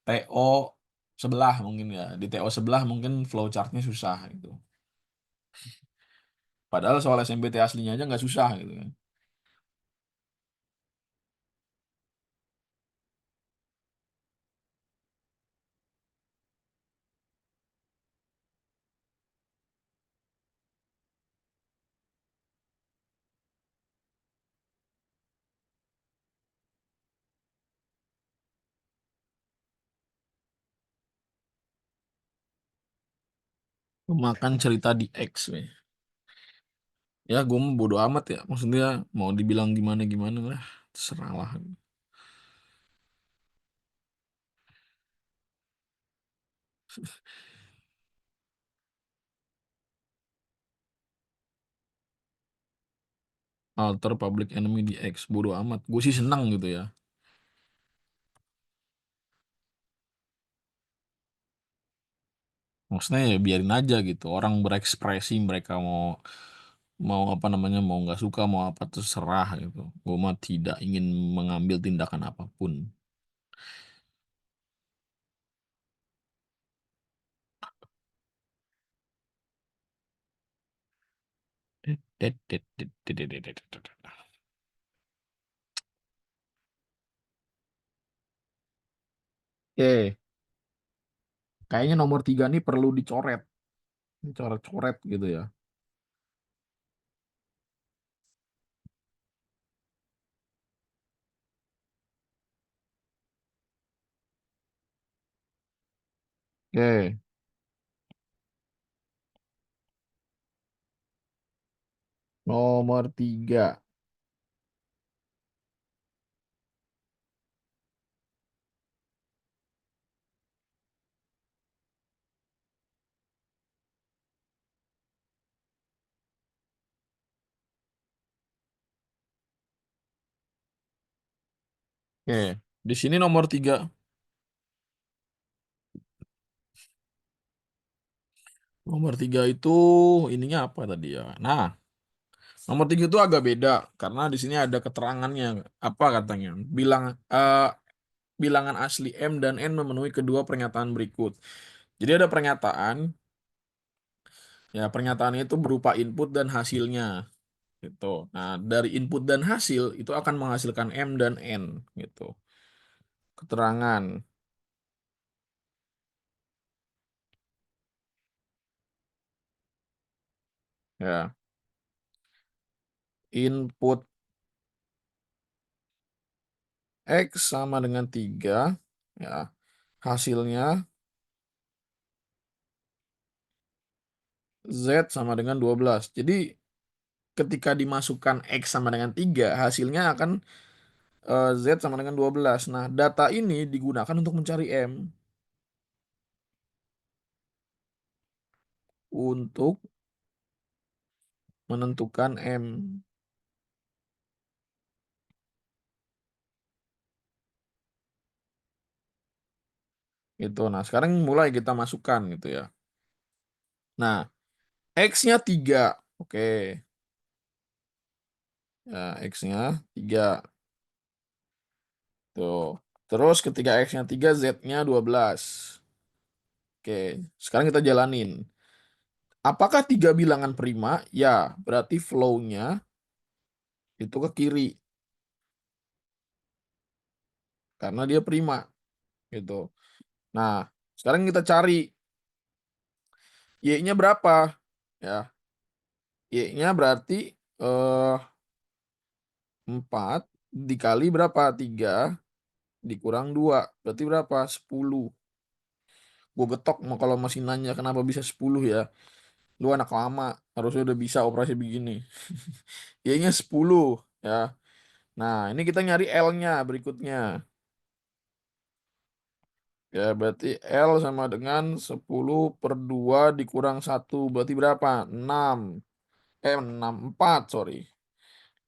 TO sebelah mungkin ya. Di TO sebelah mungkin flowchartnya susah gitu. Padahal soal SNBT aslinya aja nggak susah gitu kan. Makan cerita di X weh. Ya gue mau bodo amat ya. Maksudnya mau dibilang gimana gimana lah. Terserah lah. Alter public enemy di X. Bodo amat. Gue sih senang gitu ya. Maksudnya ya biarin aja gitu. Orang berekspresi mereka mau mau apa namanya mau nggak suka mau apa terserah gitu. Gue mah tidak ingin mengambil tindakan apapun. Oke, kayaknya nomor 3 nih perlu dicoret, dicoret-coret gitu ya. Oke, nomor 3. Oke, di sini nomor 3, nomor 3 itu ininya apa tadi ya? Nah, nomor 3 itu agak beda karena di sini ada keterangannya. Apa katanya? Bilangan asli M dan N memenuhi kedua pernyataan berikut. Jadi ada pernyataan, ya pernyataannya itu berupa input dan hasilnya gitu. Nah, dari input dan hasil itu akan menghasilkan M dan N gitu. Keterangan ya, input X sama dengan 3 ya, hasilnya Z sama dengan 12. Jadi ketika dimasukkan X sama dengan 3 hasilnya akan Z sama dengan 12. Nah, data ini digunakan untuk mencari M, untuk menentukan M. gitu. Nah, sekarang mulai kita masukkan gitu ya. Nah, X-nya 3. Oke. Ya, X-nya 3. Tuh. Terus ketika X-nya 3, Z-nya 12. Oke, sekarang kita jalanin. Apakah 3 bilangan prima? Ya, berarti flow-nya itu ke kiri. Karena dia prima. Gitu. Nah, sekarang kita cari Y-nya berapa? Ya, Y-nya berarti 4 dikali berapa? 3 dikurang 2. Berarti berapa? 10. Gue getok kalau masih nanya kenapa bisa 10 ya. Lu anak lama, harusnya udah bisa operasi begini. Y-nya 10 ya. Nah, ini kita nyari L-nya berikutnya. Ya, berarti L sama dengan 10/2 dikurang 1. Berarti berapa? 6. 6, 4, sorry.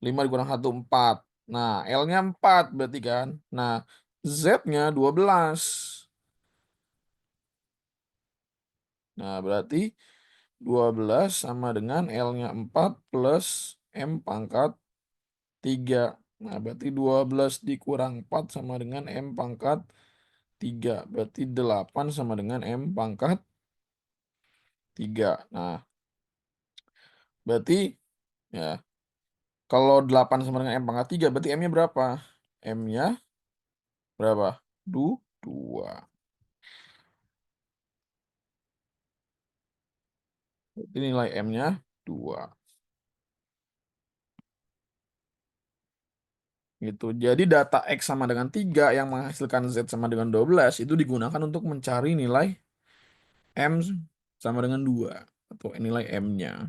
5 dikurang 1, 4. Nah, L-nya 4 berarti kan. Nah, Z-nya 12. Nah, berarti 12 sama dengan L-nya 4 plus M pangkat 3. Nah, berarti 12 dikurang 4 sama dengan M pangkat 3. Berarti 8 sama dengan M pangkat 3. Nah, berarti ya kalau 8 sama dengan M pangkat 3 berarti M-nya berapa? M-nya berapa? 2. Berarti nilai M-nya 2. Gitu. Jadi data X sama dengan 3 yang menghasilkan Z sama dengan 12 itu digunakan untuk mencari nilai M sama dengan 2 atau nilai M-nya.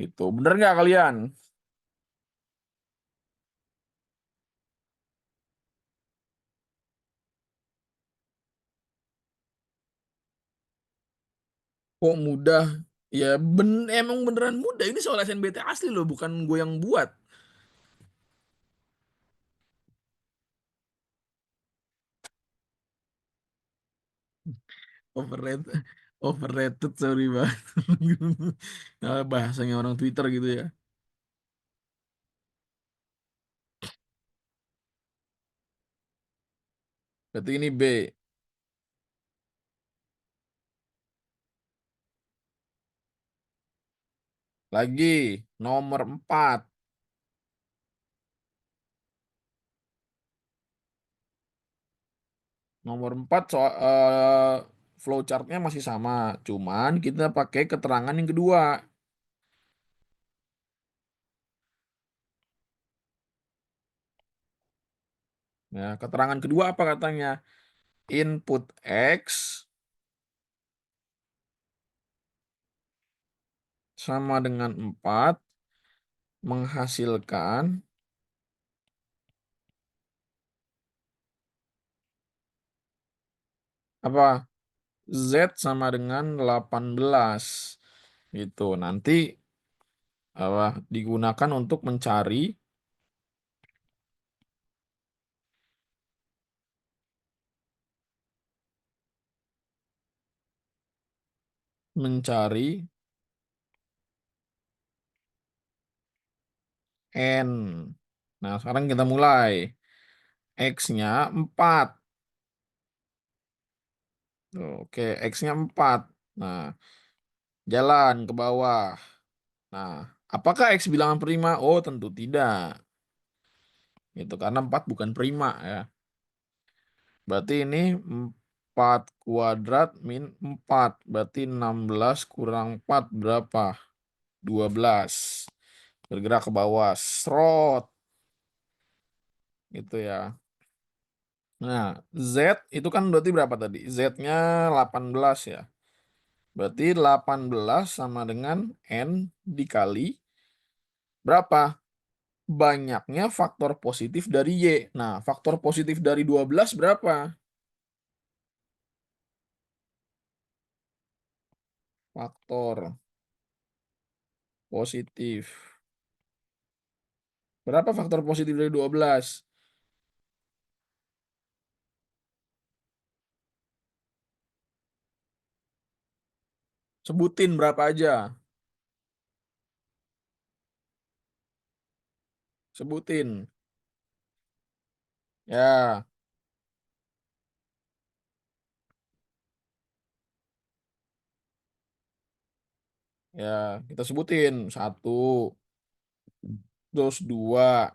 Gitu. Bener nggak kalian? Kok mudah? Ya emang beneran mudah. Ini soal SNBT asli loh, bukan gue yang buat. Overrated, overrated, sorry banget. Nah, bahasanya orang Twitter gitu ya. Berarti ini B. Lagi nomor 4. Nomor 4 soal flowchartnya masih sama, cuman kita pakai keterangan yang kedua. Nah, keterangan kedua apa katanya? Input X sama dengan 4 menghasilkan apa? Z sama dengan 18. Gitu. Nanti apa digunakan untuk mencari N. Nah, sekarang kita mulai. X-nya 4. Oke, X-nya 4. Nah, jalan ke bawah. Nah, apakah X bilangan prima? Oh, tentu tidak. Itu karena 4 bukan prima ya. Berarti ini 4 kuadrat min 4. Berarti 16 kurang 4 berapa? 12. Bergerak ke bawah. Srot. Gitu ya. Nah, Z itu kan berarti berapa tadi? Z-nya 18 ya. Berarti 18 sama dengan N dikali berapa? Banyaknya faktor positif dari Y. Nah, faktor positif dari 12 berapa? Faktor positif. Berapa faktor positif dari 12? Sebutin berapa aja. Sebutin. Ya, ya, kita sebutin. Satu, terus dua.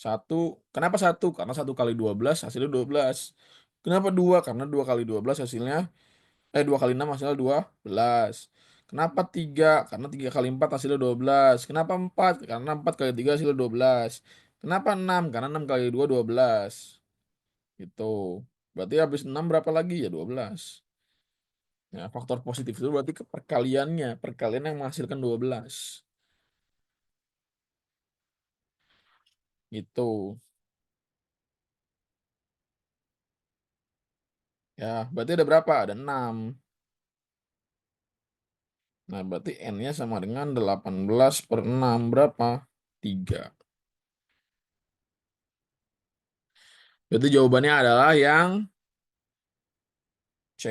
Satu, kenapa satu? Karena 1 kali 12 hasilnya 12. Kenapa dua? Karena 2 kali 12 hasilnya, 2 kali 6 hasilnya 12. Kenapa tiga? Karena 3 kali 4 hasilnya 12. Kenapa empat? Karena 4 kali 3 hasilnya 12. Kenapa enam? Karena 6 kali 2 12. Gitu. Berarti habis 6 berapa lagi? Ya 12. Ya, faktor positif itu berarti ke perkaliannya. Perkalian yang menghasilkan 12. Gitu. Ya, berarti ada berapa? Ada 6. Nah, berarti N-nya sama dengan 18 per 6. Berapa? 3. Berarti jawabannya adalah yang C.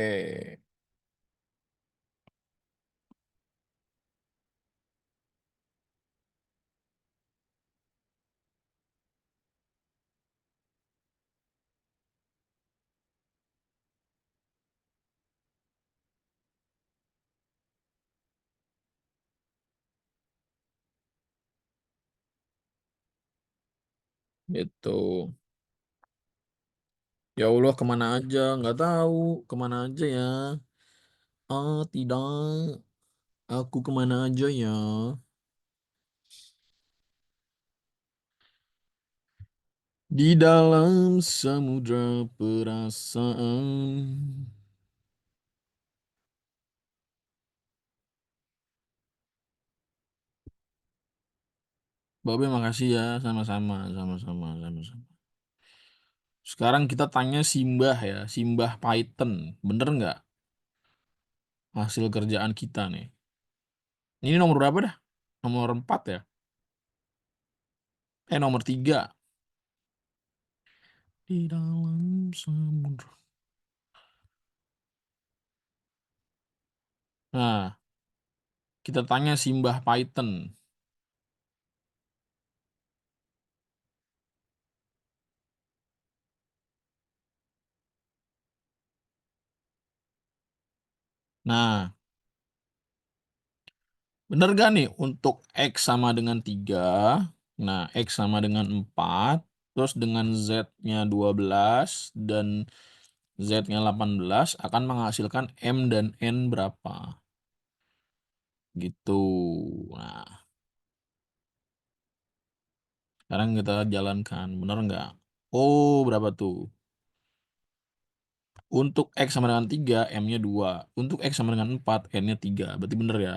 Gitu. Ya Allah, kemana aja? Nggak tahu. Kemana aja ya? Ah, tidak. Aku kemana aja ya? Di dalam samudra perasaan. Babe, makasih ya. Sama-sama. Sama-sama. Sama-sama. Sekarang kita tanya Simbah ya. Simbah Python. Bener nggak hasil kerjaan kita nih? Ini nomor berapa dah? Nomor 4 ya? Nomor 3. Di dalam samudra. Nah, kita tanya Simbah Python. Nah, bener gak nih untuk X sama dengan 3. Nah, X sama dengan 4. Terus dengan Z-nya 12 dan Z-nya 18 akan menghasilkan M dan N berapa? Gitu. Nah, sekarang kita jalankan. Bener nggak? Oh, berapa tuh? Untuk X sama dengan 3, M-nya 2. Untuk X sama dengan 4, N-nya 3. Berarti bener ya?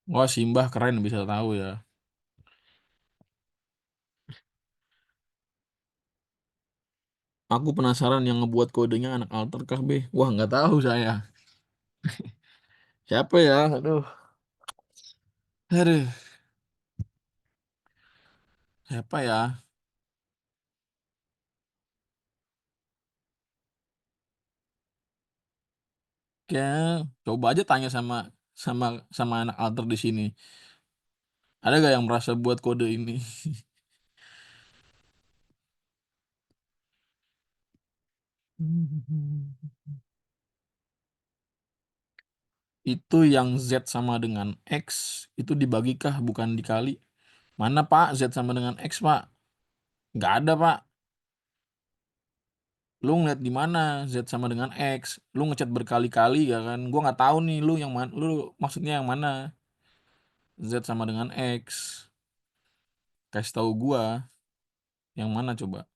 Wah, Simbah keren bisa tahu ya. Aku penasaran yang ngebuat kodenya anak alter kah, Be? Wah, nggak tahu saya. Siapa ya? Aduh. Aduh, siapa ya? Kayak coba aja tanya sama sama sama anak alter di sini. Ada gak yang merasa buat kode ini? Itu yang Z sama dengan X itu dibagikah bukan dikali? Mana Pak? Z sama dengan X, Pak? Nggak ada, Pak. Lu ngeliat di mana Z sama dengan X? Lu ngechat berkali-kali ya kan? Gua nggak tahu nih lu yang mana. Lu maksudnya yang mana? Z sama dengan X. Kasih tahu gua yang mana coba.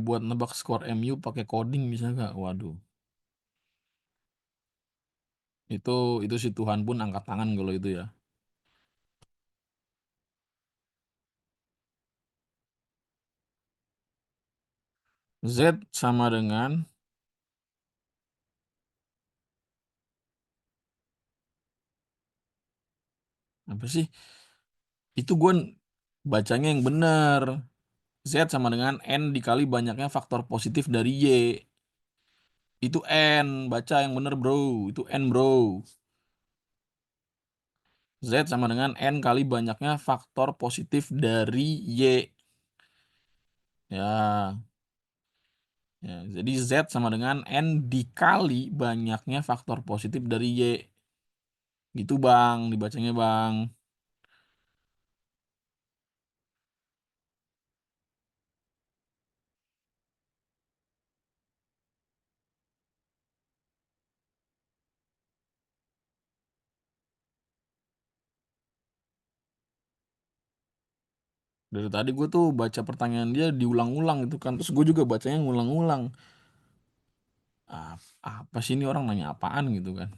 Buat nebak skor MU pakai coding bisa nggak? Waduh, itu si Tuhan pun angkat tangan kalau itu ya. Z sama dengan apa sih? Itu gue bacanya yang bener. Z sama dengan N dikali banyaknya faktor positif dari Y. Itu N. Baca yang bener bro. Itu N bro. Z sama dengan N kali banyaknya faktor positif dari Y. Ya, ya, jadi Z sama dengan N dikali banyaknya faktor positif dari Y. Gitu bang, dibacanya bang. Dari tadi gue tuh baca pertanyaan dia diulang-ulang itu kan. Terus gue juga bacanya ngulang-ulang. Apa sih ini orang nanya apaan gitu kan.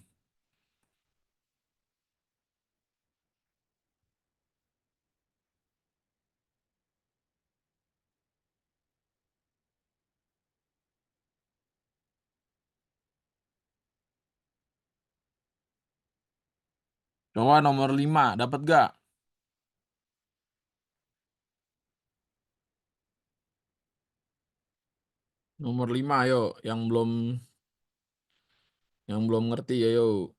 Coba nomor 5 dapat gak? Nomor 5 ayo, yang belum ngerti ya yo.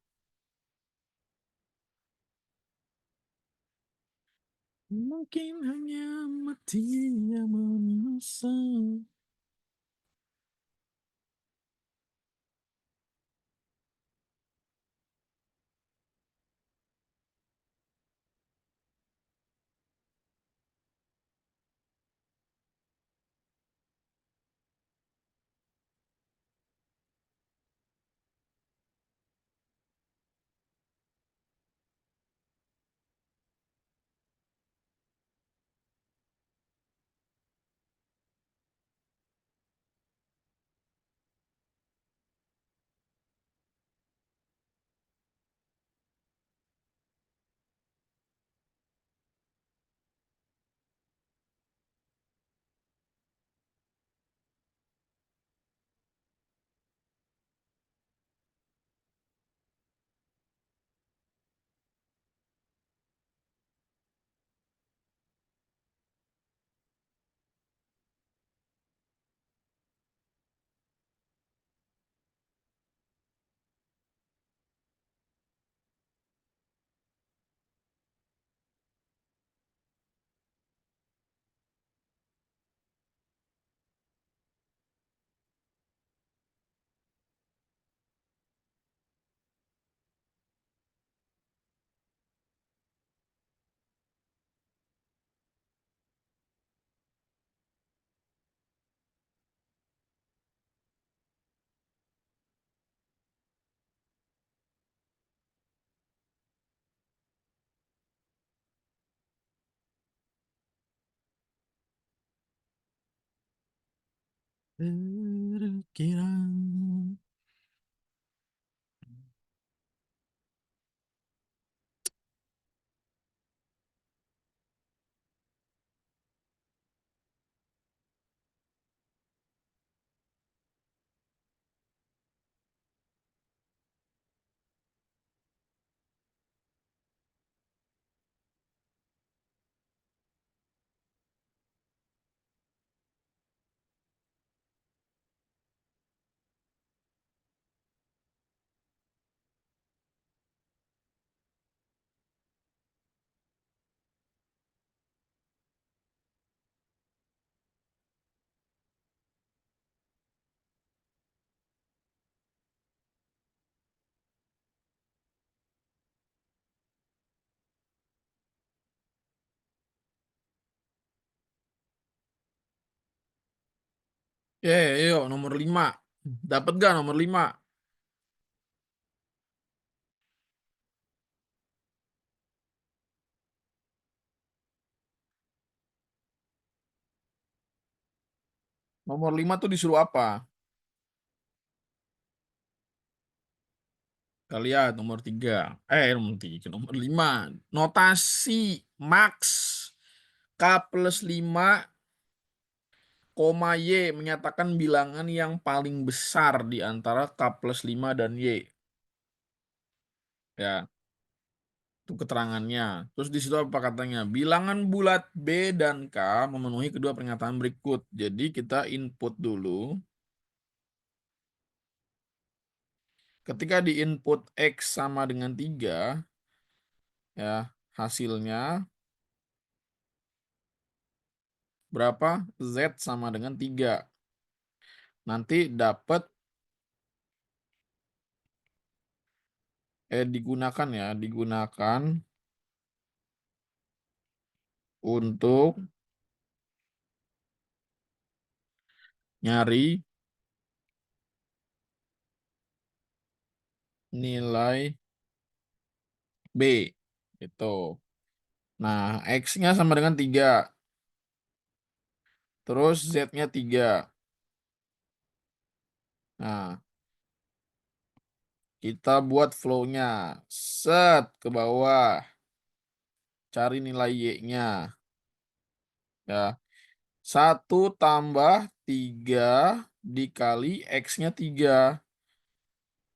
Mungkin hanya mati yang memisah. Kira-kira. Yo, nomor 5. Dapat gak nomor 5? Nomor 5 tuh disuruh apa? Kita lihat nomor 3. Nomor 3, nomor 5. Notasi max K plus 5 koma Y menyatakan bilangan yang paling besar di antara K plus 5 dan Y. Ya, itu keterangannya. Terus di situ apa katanya? Bilangan bulat B dan K memenuhi kedua pernyataan berikut. Jadi kita input dulu. Ketika di input X sama dengan 3, ya, hasilnya berapa? Z sama dengan 3. Nanti dapat digunakan untuk nyari nilai B. Itu. Nah, X-nya sama dengan 3. Terus Z-nya 3. Nah, kita buat flow-nya. Set ke bawah. Cari nilai Y-nya. Ya. 1 tambah 3 dikali X-nya 3.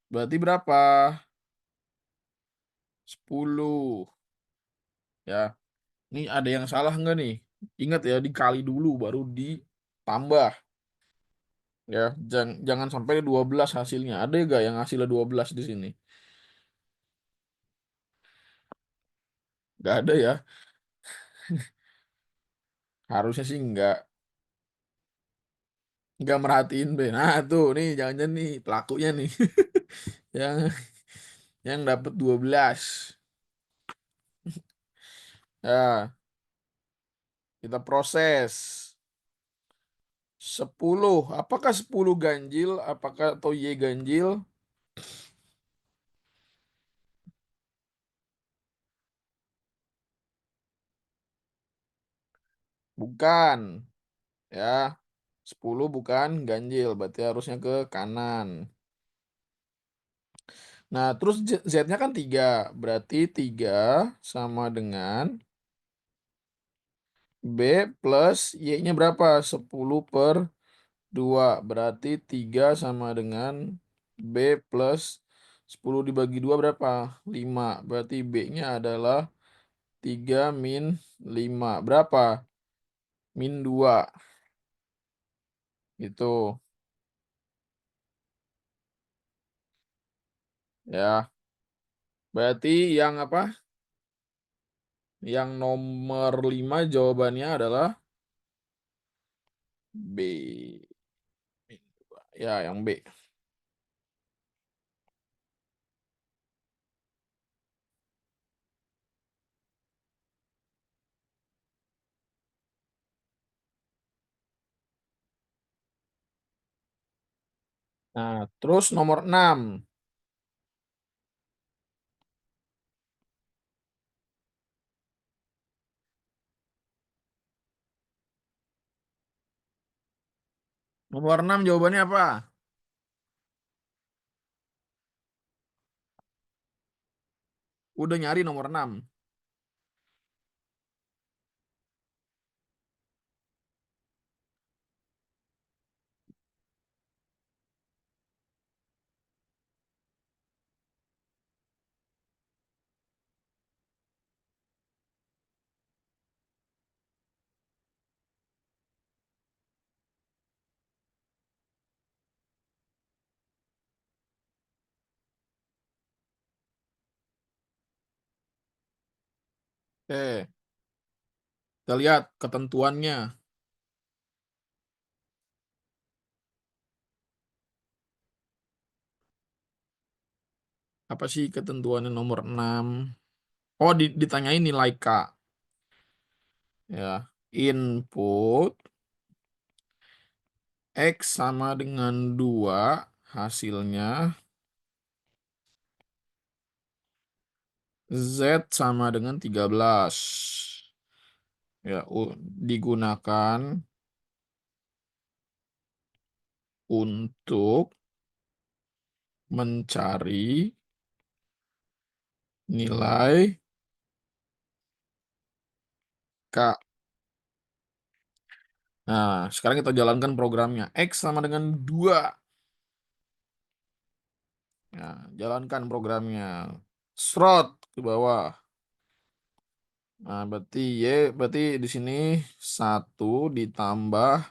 Berarti berapa? 10. Ya. Ini ada yang salah nggak nih? Ingat ya, dikali dulu baru ditambah. Ya, jangan sampai 12 hasilnya. Ada nggak yang hasilnya 12 di sini? Nggak ada ya. Harusnya sih nggak merhatiin B. Nah, tuh nih jangan-jangan nih pelakunya nih yang yang dapat 12. Ya, kita proses. 10. Apakah 10 ganjil? Apakah atau Y ganjil? Bukan. Ya, 10 bukan ganjil, berarti harusnya ke kanan. Nah, terus Z-nya kan 3. Berarti 3 sama dengan B plus Y-nya berapa? 10/2. Berarti 3 sama dengan B plus 10 dibagi 2 berapa? 5. Berarti B-nya adalah 3 min 5. Berapa? Min 2. Gitu. Ya. Berarti yang apa? Yang nomor 5 jawabannya adalah B. Ya, yang B. Nah, terus nomor 6. Nomor 6 jawabannya apa? Udah nyari nomor 6. Oke, kita lihat ketentuannya. Apa sih ketentuannya nomor 6? Oh, ditanyain nilai K. Ya, input X sama dengan 2, hasilnya Z sama dengan 13. Ya, digunakan untuk mencari nilai K. Nah, sekarang kita jalankan programnya. X sama dengan 2. Nah, jalankan programnya. Srot ke bawah. Nah, berarti di sini 1 ditambah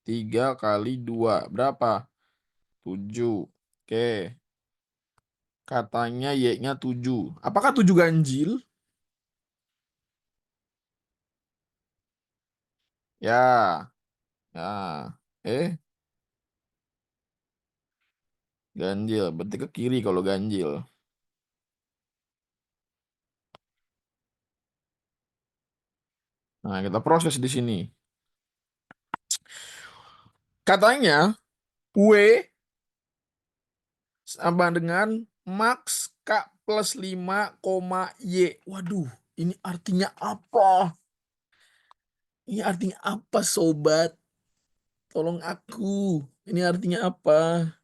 3 kali 2. Berapa? 7. Oke. Katanya Y-nya 7. Apakah 7 ganjil? Ya. Ya. Ganjil. Berarti ke kiri kalau ganjil. Nah, kita proses di sini. Katanya W sama dengan max K plus 5, Y. Waduh, ini artinya apa? Ini artinya apa, sobat? Tolong aku. Ini artinya apa?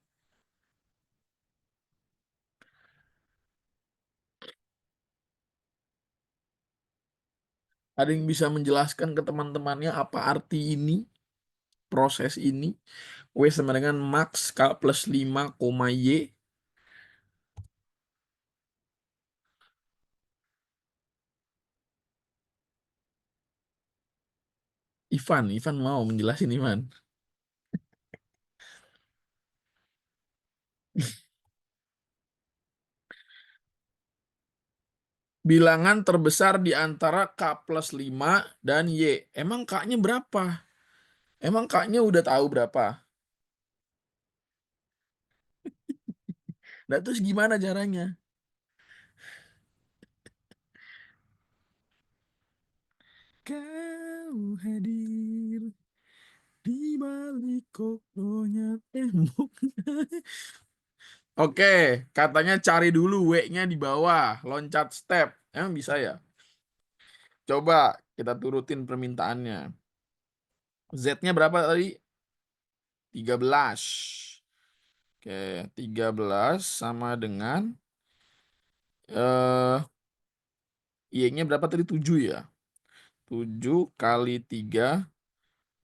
Ada yang bisa menjelaskan ke teman-temannya apa arti ini? Proses ini. W sama dengan max K plus 5, Y. Ivan mau menjelasin, Ivan. Bilangan terbesar di antara K plus 5 dan Y. Emang K-nya berapa? Emang K-nya udah tahu berapa? Nah, terus gimana caranya? Kau hadir di balik kokohnya tembok. Oke, katanya cari dulu W-nya di bawah, loncat step. Emang bisa ya? Coba kita turutin permintaannya. Z-nya berapa tadi? 13. Oke, 13 sama dengan eh Y-nya berapa tadi? 7 ya? 7 kali 3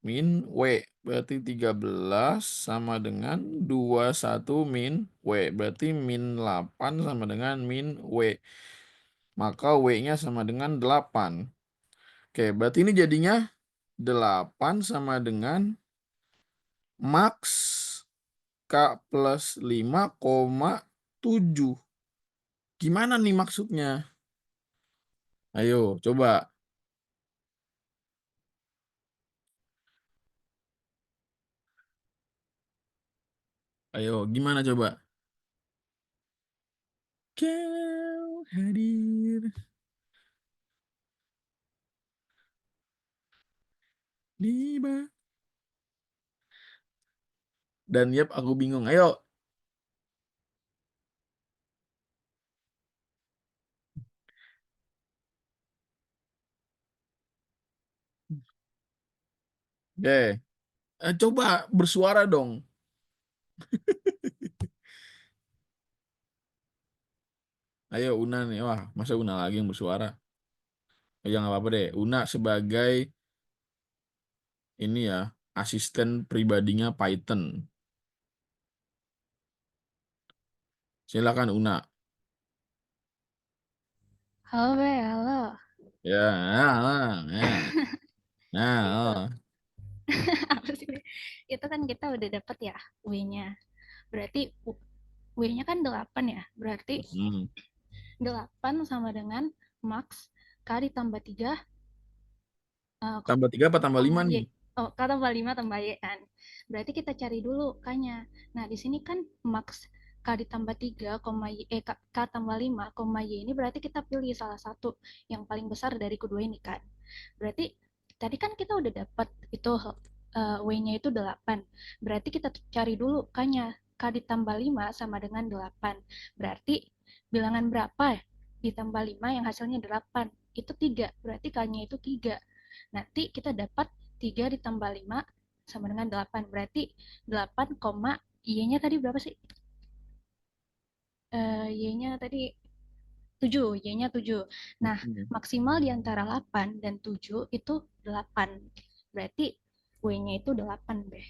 min W. Berarti 13 sama dengan 21 min W. Berarti min 8 sama dengan min W. Maka W-nya sama dengan 8. Oke, berarti ini jadinya 8 sama dengan max K plus 5,7. Gimana nih maksudnya? Ayo, coba. Ayo, gimana coba? Kau hadir di dan yep, aku bingung. Ayo. Oke. Coba bersuara dong. Ayo Una nih. Wah, masa Una lagi yang bersuara? Oh, ya nggak apa-apa deh. Una sebagai ini ya, asisten pribadinya Python. Silakan Una. Halo Be, halo. Ya, ya. Nah, Itu oh. apa sih Be? Itu kan kita udah dapet ya W-nya. Berarti W-nya kan 8 ya. Berarti Hmm. 8 sama dengan max K ditambah 3 Tambah 3 apa tambah 5 koma nih? Y. Oh, K tambah 5 tambah Y kan. Berarti kita cari dulu K-nya. Nah, di sini kan max K ditambah 3, Y, K tambah 5, Y ini berarti kita pilih salah satu yang paling besar dari kedua ini kan. Berarti tadi kan kita udah dapat itu W-nya itu 8. Berarti kita cari dulu K-nya. K ditambah 5 sama dengan 8. Berarti bilangan berapa ya? Ditambah 5 yang hasilnya 8. Itu 3. Berarti K-nya itu 3. Nanti kita dapat 3 ditambah 5 sama dengan 8. Berarti 8, Y-nya tadi berapa sih? Y-nya tadi 7, Y-nya 7. Nah, Hmm. maksimal di antara 8 dan 7 itu 8. Berarti W-nya itu 8, Beh.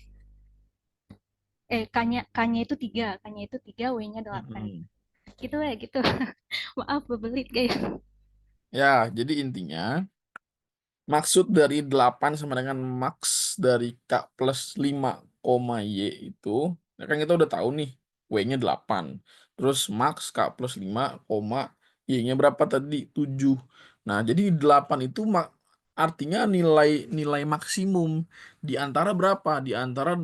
K-nya itu 3, K-nya itu 3, W-nya 8. Mm-mm. Gitu ya, gitu. Maaf, bebelit, guys. Ya, jadi intinya maksud dari 8 sama dengan max dari K plus 5, Y itu, ya kan kita udah tahu nih, W-nya 8. Terus max K plus 5, Y-nya berapa tadi? 7. Nah, jadi 8 itu artinya nilai nilai maksimum di antara berapa? Di antara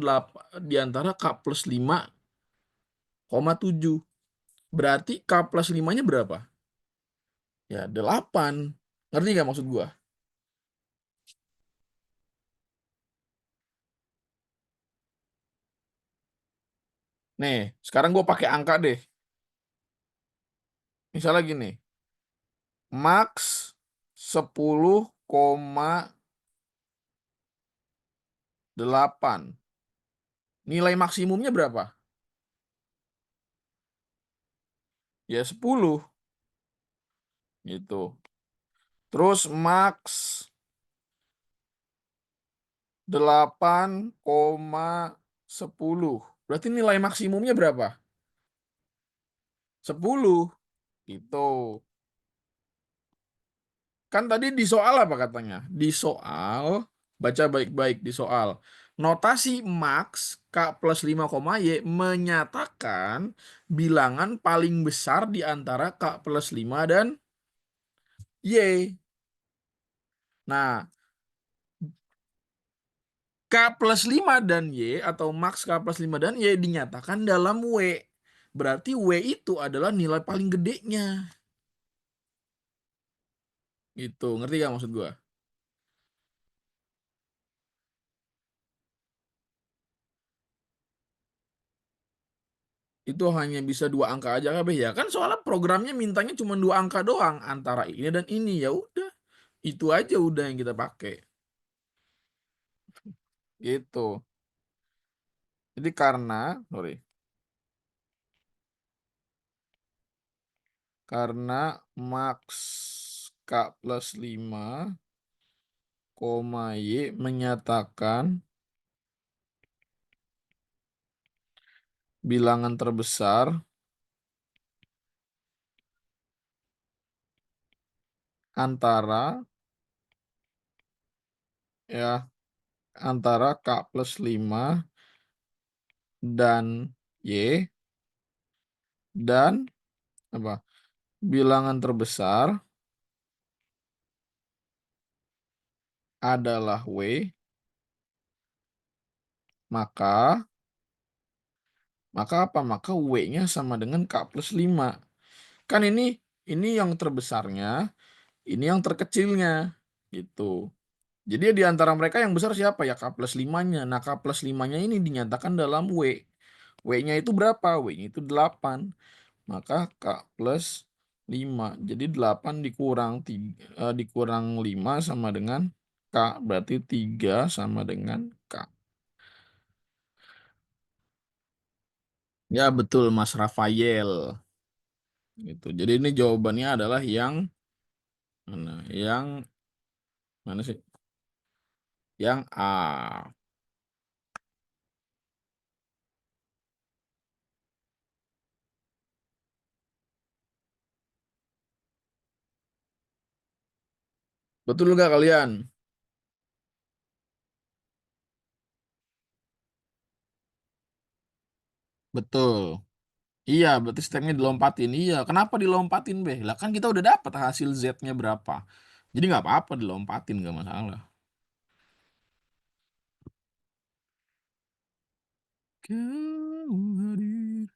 K plus 5,7. Berarti K plus 5-nya berapa? Ya, 8. Ngerti nggak maksud gua? Nih, sekarang gue pakai angka deh. Misalnya gini, max 10,8. Nilai maksimumnya berapa? Ya 10 gitu. Terus max 8,10. Berarti nilai maksimumnya berapa? 10 gitu. Kan tadi di soal apa katanya? Di soal, baca baik-baik di soal. Notasi max K plus 5, Y menyatakan bilangan paling besar di antara K plus 5 dan Y. Nah, K plus 5 dan Y atau max K plus 5 dan Y dinyatakan dalam W. Berarti W itu adalah nilai paling gedenya. Gitu, ngerti gak maksud gua? Itu hanya bisa 2 angka aja kan, ya kan soalnya programnya mintanya cuma 2 angka doang antara ini dan ini, ya udah itu aja udah yang kita pakai gitu. Jadi karena max K plus 5, Y menyatakan bilangan terbesar antara ya antara K plus 5 dan Y, dan apa, bilangan terbesar adalah W, maka apa? Maka W-nya sama dengan K plus 5. Kan ini yang terbesarnya, ini yang terkecilnya gitu. Jadi di antara mereka yang besar siapa ya? K plus 5-nya. Nah, K plus 5-nya ini dinyatakan dalam W. W-nya itu berapa? W-nya itu 8. Maka K plus 5. Jadi 8 dikurang 5 sama dengan K. Berarti 3 sama dengan K. Ya betul Mas Rafael. Gitu. Jadi ini jawabannya adalah yang mana? Yang mana sih? Yang A. Betul nggak kalian? Betul. Iya, berarti stepnya dilompatin. Iya, kenapa dilompatin, Beh? Lah kan kita udah dapat hasil Z-nya berapa. Jadi nggak apa-apa dilompatin, nggak masalah. Kau hadir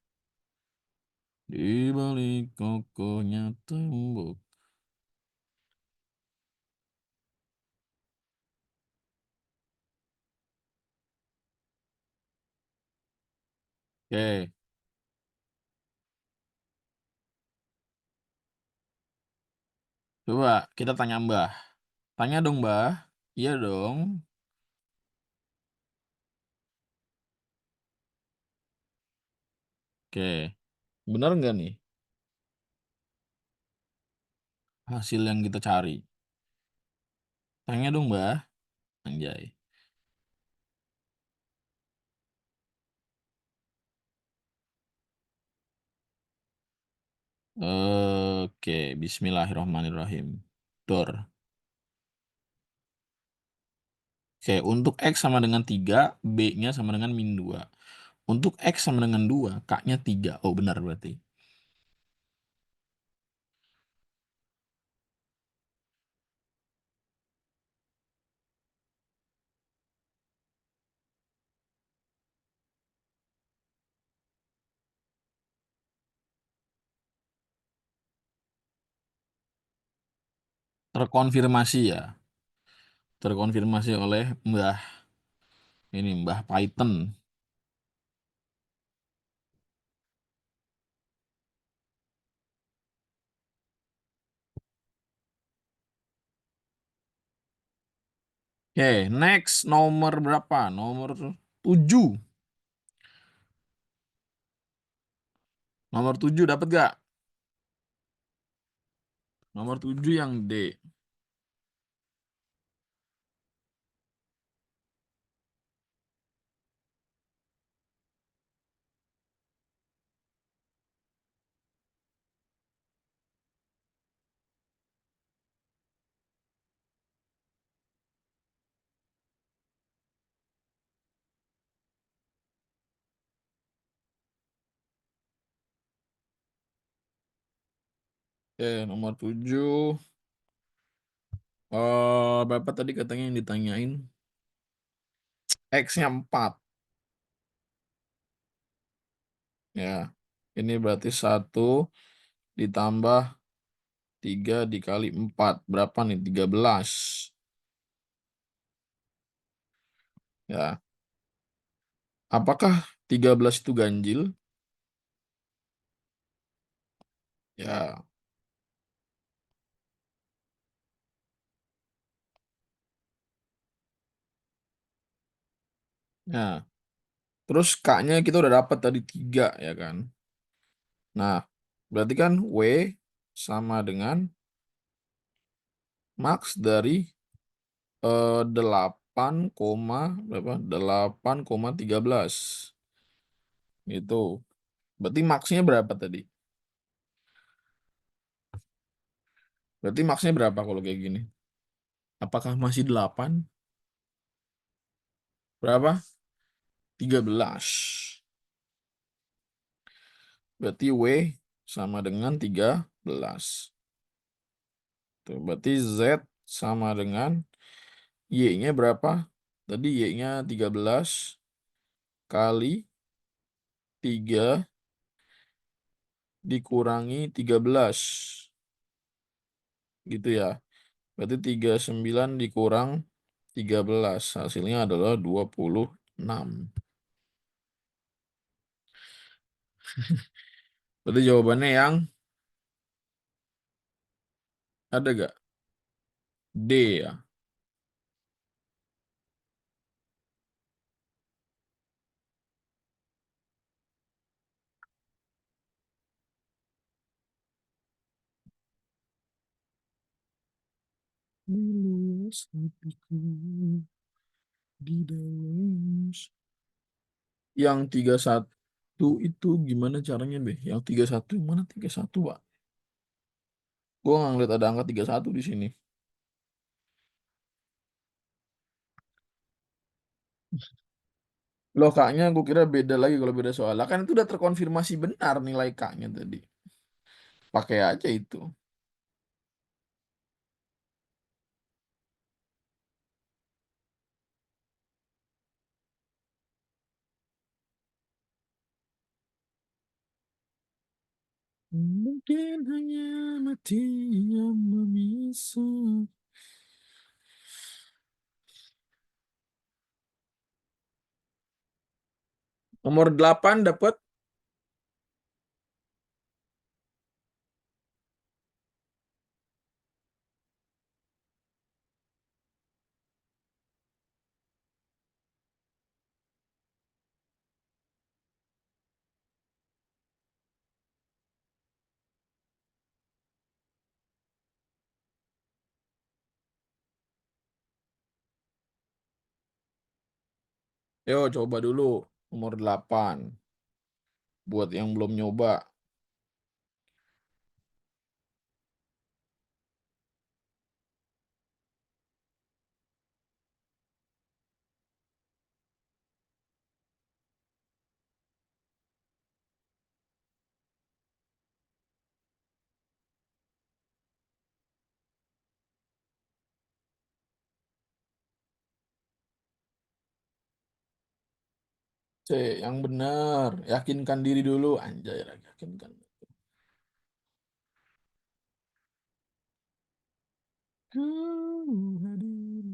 di balik kokohnya tembok. Oke, coba kita tanya Mbah. Tanya dong, Mbah. Iya dong. Oke, benar nggak nih hasil yang kita cari? Tanya dong, Mbah. Anjay. Oke, bismillahirrahmanirrahim. Dor. Oke, untuk X sama dengan 3, B-nya sama dengan min 2. Untuk X sama dengan 2, K-nya 3. Oh, benar berarti. Terkonfirmasi ya. Terkonfirmasi oleh Mbah Python. Oke, next nomor berapa? Nomor 7. Nomor 7 dapat gak? Nomor 7 yang D. Oke, nomor 7. Berapa tadi katanya yang ditanyain? X-nya 4. Ya, ini berarti 1 ditambah 3 dikali 4. Berapa nih? 13. Ya, apakah 13 itu ganjil? Ya, nah, terus K-nya kita udah dapat tadi 3 ya kan? Nah, berarti kan W sama dengan max dari 8, berapa? 8,13 gitu. Berarti max-nya berapa tadi? Berarti max-nya berapa kalau kayak gini? Apakah masih 8? Berapa? 13. Berarti W sama dengan 13. Tuh, berarti Z sama dengan Y-nya berapa? Tadi Y-nya 13 kali 3 dikurangi 13. Gitu ya. Berarti 39 dikurang 13. Hasilnya adalah 26. Berarti jawabannya yang ada gak? D ya. Lulus hatiku di dalam. Yang 31 itu gimana caranya, Be? Yang 31 mana 31, Pak? Gua nggak ngeliat ada angka 31 di sini. Loh, K-nya gue kira beda lagi kalau beda soal. Lah kan itu udah terkonfirmasi benar nilai K-nya tadi. Pakai aja itu. Mungkin hanya mati yang memisah. Nomor 8 dapat. Yo, coba dulu nomor 8. Buat yang belum nyoba. C, yang benar. Yakinkan diri dulu, anjay lagi yakinkan. Kamu hadir.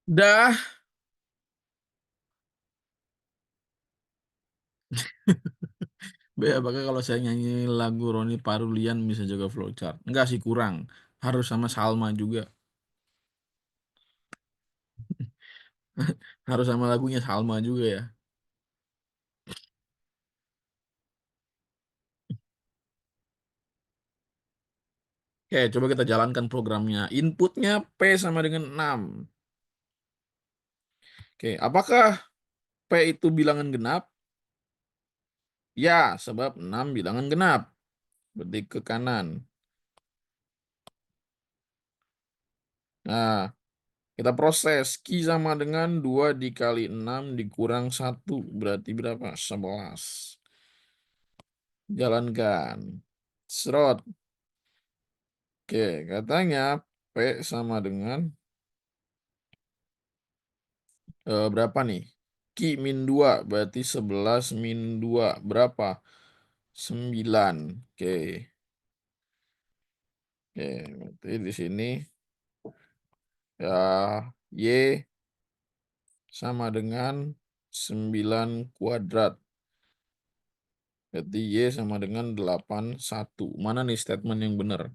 Dah. B, apakah kalau saya nyanyi lagu Roni Parulian bisa juga flowchart? Enggak sih, kurang. Harus sama Salma juga. Harus sama lagunya Salma juga ya. Oke, coba kita jalankan programnya. Inputnya P sama dengan 6. Oke, apakah P itu bilangan genap? Ya, sebab 6 bilangan genap. Berarti ke kanan. Nah, kita proses. Q sama dengan 2 dikali 6 dikurang 1. Berarti berapa? 11. Jalankan. Serot. Oke, katanya P sama dengan berapa nih? Q min 2 berarti 11 min 2 berapa? 9. Oke. Oke, berarti di sini ya Y sama dengan 9 kuadrat. Berarti Y sama dengan 81. Mana nih statement yang benar?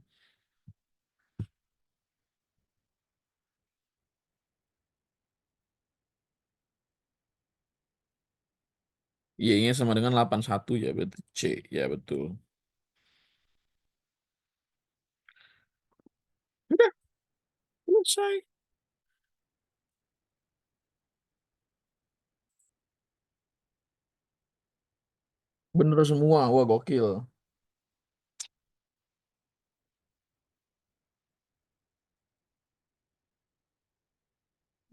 Y-nya sama dengan 81 ya, berarti C. Ya, betul. Udah, selesai. Bener semua. Wah, gokil.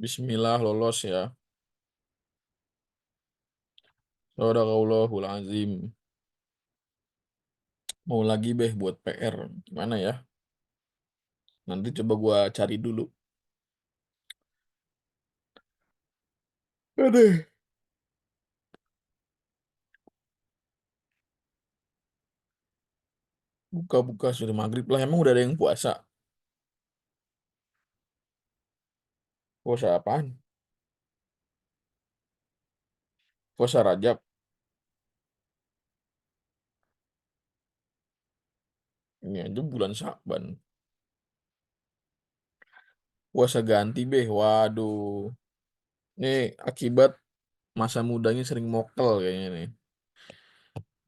Bismillah, lolos ya. Sadaqallahul azim. Mau lagi beh buat PR. Gimana ya? Nanti coba gua cari dulu. Aduh. Buka-buka sudah maghrib lah. Emang udah ada yang puasa? Puasa apaan? Puasa Rajab. Ini aja bulan Syakban. Puasa ganti beh. Waduh. Ini akibat masa mudanya sering mokel kayaknya nih.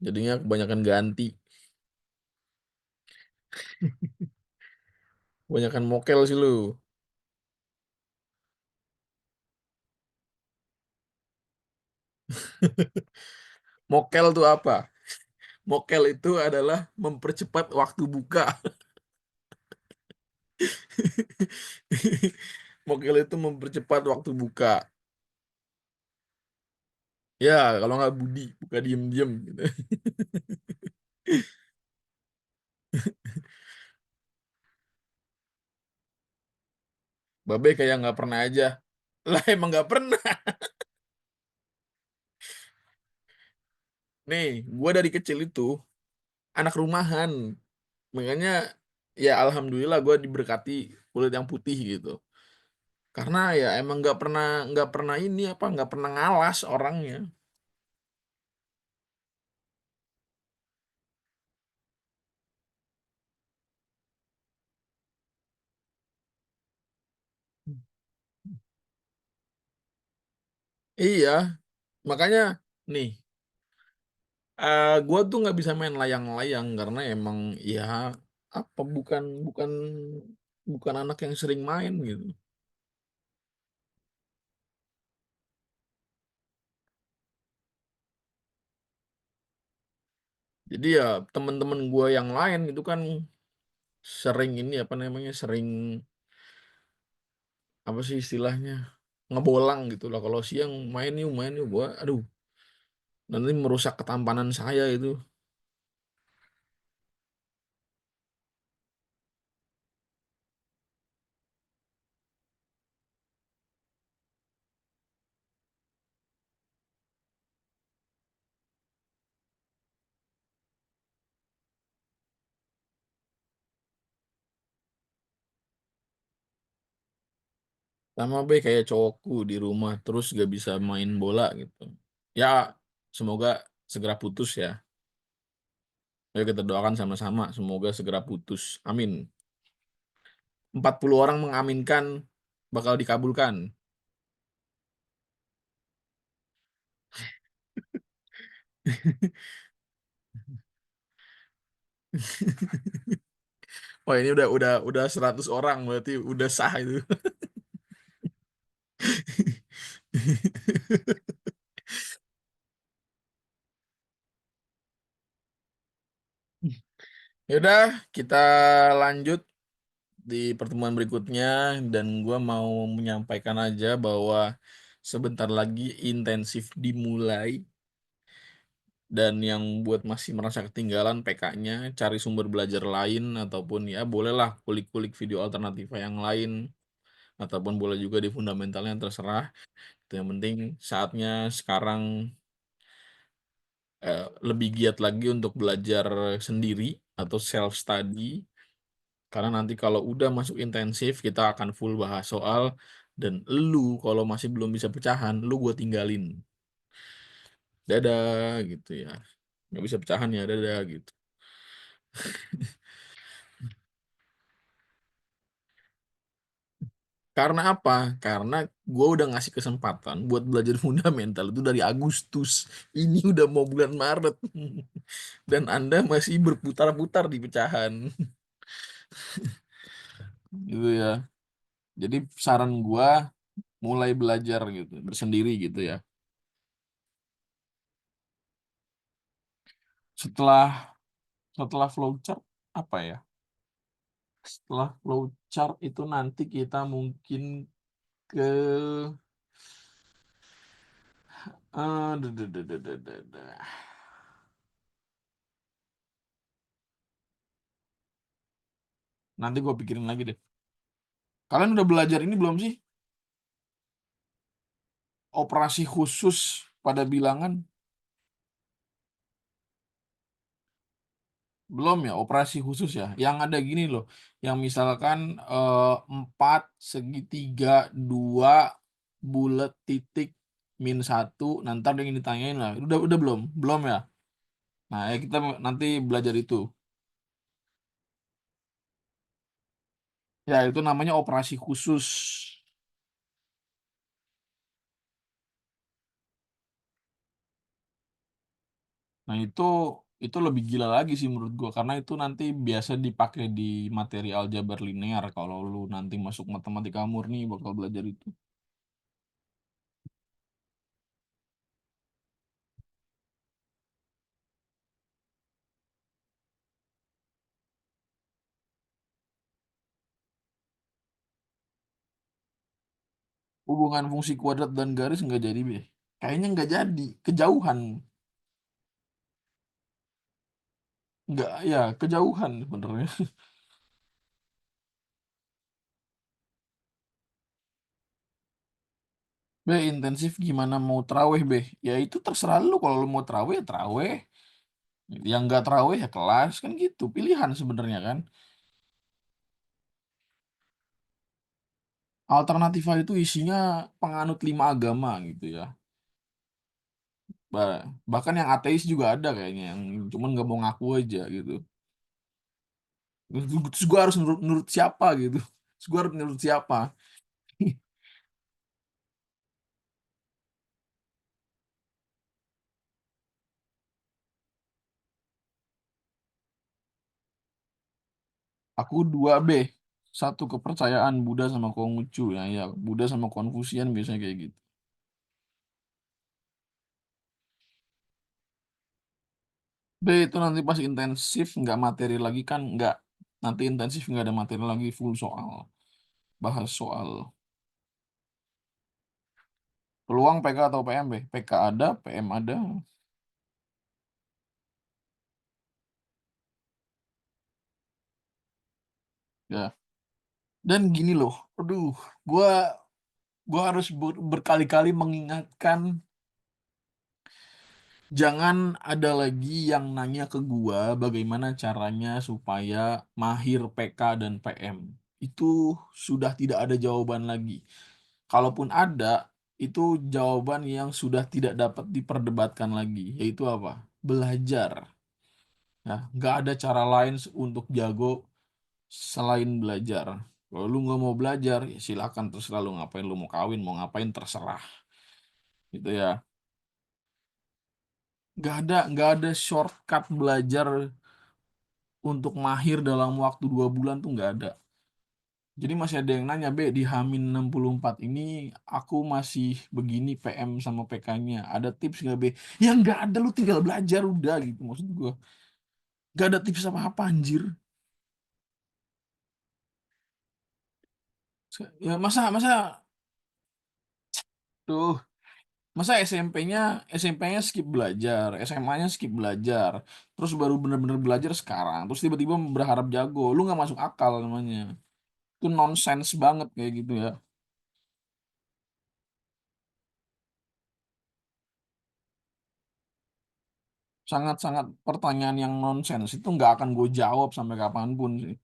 Jadinya kebanyakan ganti. Kebanyakan mokel sih lu. Mokel tuh apa? Mokel itu adalah mempercepat waktu buka. Mokel itu mempercepat waktu buka. Ya, kalau nggak Budi, buka diem-diem gitu. Babe kayak nggak pernah aja. Lah emang nggak pernah. Nih, gue dari kecil itu anak rumahan. Makanya ya alhamdulillah gue diberkati kulit yang putih gitu. Karena ya emang nggak pernah ini apa nggak pernah ngalas orangnya. Iya, makanya nih, gue tuh nggak bisa main layang-layang karena emang ya apa bukan bukan bukan anak yang sering main gitu. Jadi ya temen-temen gue yang lain itu kan sering ini apa namanya sering apa sih istilahnya ngebolang gitu lah. Kalau siang main yuk gue, aduh nanti merusak ketampanan saya itu. Sama be kayak cowokku di rumah terus gak bisa main bola gitu. Ya semoga segera putus ya. Ayo kita doakan sama-sama semoga segera putus. Amin. 40 orang mengaminkan bakal dikabulkan. Wah ini udah 100 orang berarti udah sah itu. Yaudah, kita lanjut di pertemuan berikutnya dan gua mau menyampaikan aja bahwa sebentar lagi intensif dimulai dan yang buat masih merasa ketinggalan PK-nya cari sumber belajar lain ataupun ya bolehlah kulik-kulik video alternatif yang lain ataupun boleh juga di fundamentalnya terserah. Itu yang penting saatnya sekarang lebih giat lagi untuk belajar sendiri atau self study karena nanti kalau udah masuk intensif kita akan full bahas soal dan lu kalau masih belum bisa pecahan lu gue tinggalin dadah gitu ya nggak bisa pecahan ya dadah gitu karena apa karena gue udah ngasih kesempatan buat belajar fundamental itu dari Agustus ini udah mau bulan Maret dan anda masih berputar-putar di pecahan gitu ya jadi saran gue mulai belajar gitu bersendiri gitu ya setelah setelah flowchart apa ya setelah flowchart itu nanti kita mungkin ke nanti gue pikirin lagi deh kalian udah belajar ini belum sih operasi khusus pada bilangan belum ya, operasi khusus ya, yang ada gini loh, yang misalkan 4 segitiga 2 bulat titik min 1, nah entar dia ditanyain lah, udah belum? Belum ya? Nah, ya kita nanti belajar itu. Ya, itu namanya operasi khusus. Nah, itu lebih gila lagi sih menurut gua, karena itu nanti biasa dipakai di materi aljabar linear kalau lu nanti masuk matematika murni bakal belajar itu. Hubungan fungsi kuadrat dan garis nggak jadi, Be. Kayaknya nggak jadi, kejauhan. Nggak, ya kejauhan sebenarnya. Be, intensif gimana mau traweh, Be? Ya itu terserah lu, kalau lu mau traweh ya traweh. Yang nggak traweh ya kelas, kan gitu. Pilihan sebenarnya kan. Alternativa itu isinya penganut 5 agama gitu ya. Bahkan yang ateis juga ada kayaknya, yang cuman nggak mau ngaku aja gitu. Terus gue harus nurut siapa gitu. Terus gue harus nurut siapa. Aku 2B. Satu kepercayaan Buddha sama Konghucu ya, ya Buddha sama Konfusian biasanya kayak gitu. B itu nanti pas intensif nggak materi lagi kan, nggak, nanti intensif nggak ada materi lagi, full soal, bahas soal. Peluang PK atau PM, B? PK ada, PM ada. Ya, dan gini loh, aduh, gua gua harus berkali-kali mengingatkan, jangan ada lagi yang nanya ke gua bagaimana caranya supaya mahir PK dan PM. Itu sudah tidak ada jawaban lagi. Kalaupun ada, itu jawaban yang sudah tidak dapat diperdebatkan lagi, yaitu apa? Belajar. Ya, nggak ada cara lain untuk jago selain belajar. Kalau lu nggak mau belajar, ya silakan, terserah lu ngapain, lu mau kawin, mau ngapain terserah. Gitu ya. Nggak ada shortcut belajar untuk mahir dalam waktu 2 bulan tuh nggak ada. Jadi masih ada yang nanya, Be, di Hamin 64 ini aku masih begini PM sama PK-nya. Ada tips nggak, Be? Ya nggak ada, lu tinggal belajar udah gitu maksud gua. Nggak ada tips apa-apa anjir. Ya masa masa tuh, masa SMP-nya skip belajar, SMA-nya skip belajar, terus baru bener-bener belajar sekarang, terus tiba-tiba berharap jago. Lu nggak masuk akal namanya. Itu nonsense banget kayak gitu ya. Sangat-sangat pertanyaan yang nonsens itu nggak akan gue jawab sampai kapanpun sih.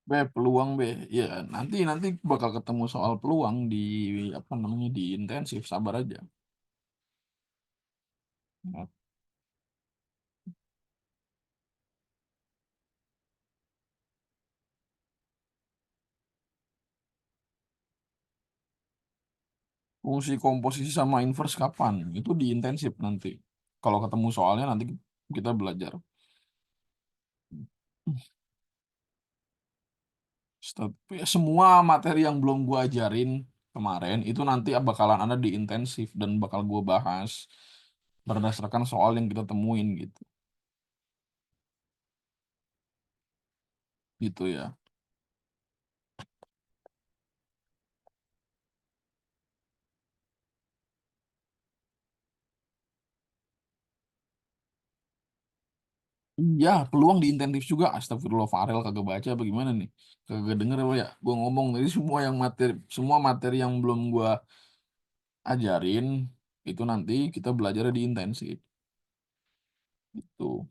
Be, peluang, Be, ya nanti nanti bakal ketemu soal peluang di apa namanya, di intensif, sabar aja. Nah, fungsi komposisi sama inverse kapan? Itu di intensif nanti. Kalau ketemu soalnya nanti kita belajar. Semua materi yang belum gua ajarin kemarin itu nanti bakalan ada di intensif dan bakal gua bahas berdasarkan soal yang kita temuin gitu. gitu ya. Ya, peluang di intensif juga. Astagfirullah, Farel kagak baca apa gimana nih? Kagak denger apa ya? Gua ngomong tadi semua materi yang belum gua ajarin itu nanti kita belajar di intensif. Itu.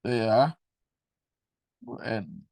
Itu ya. UN.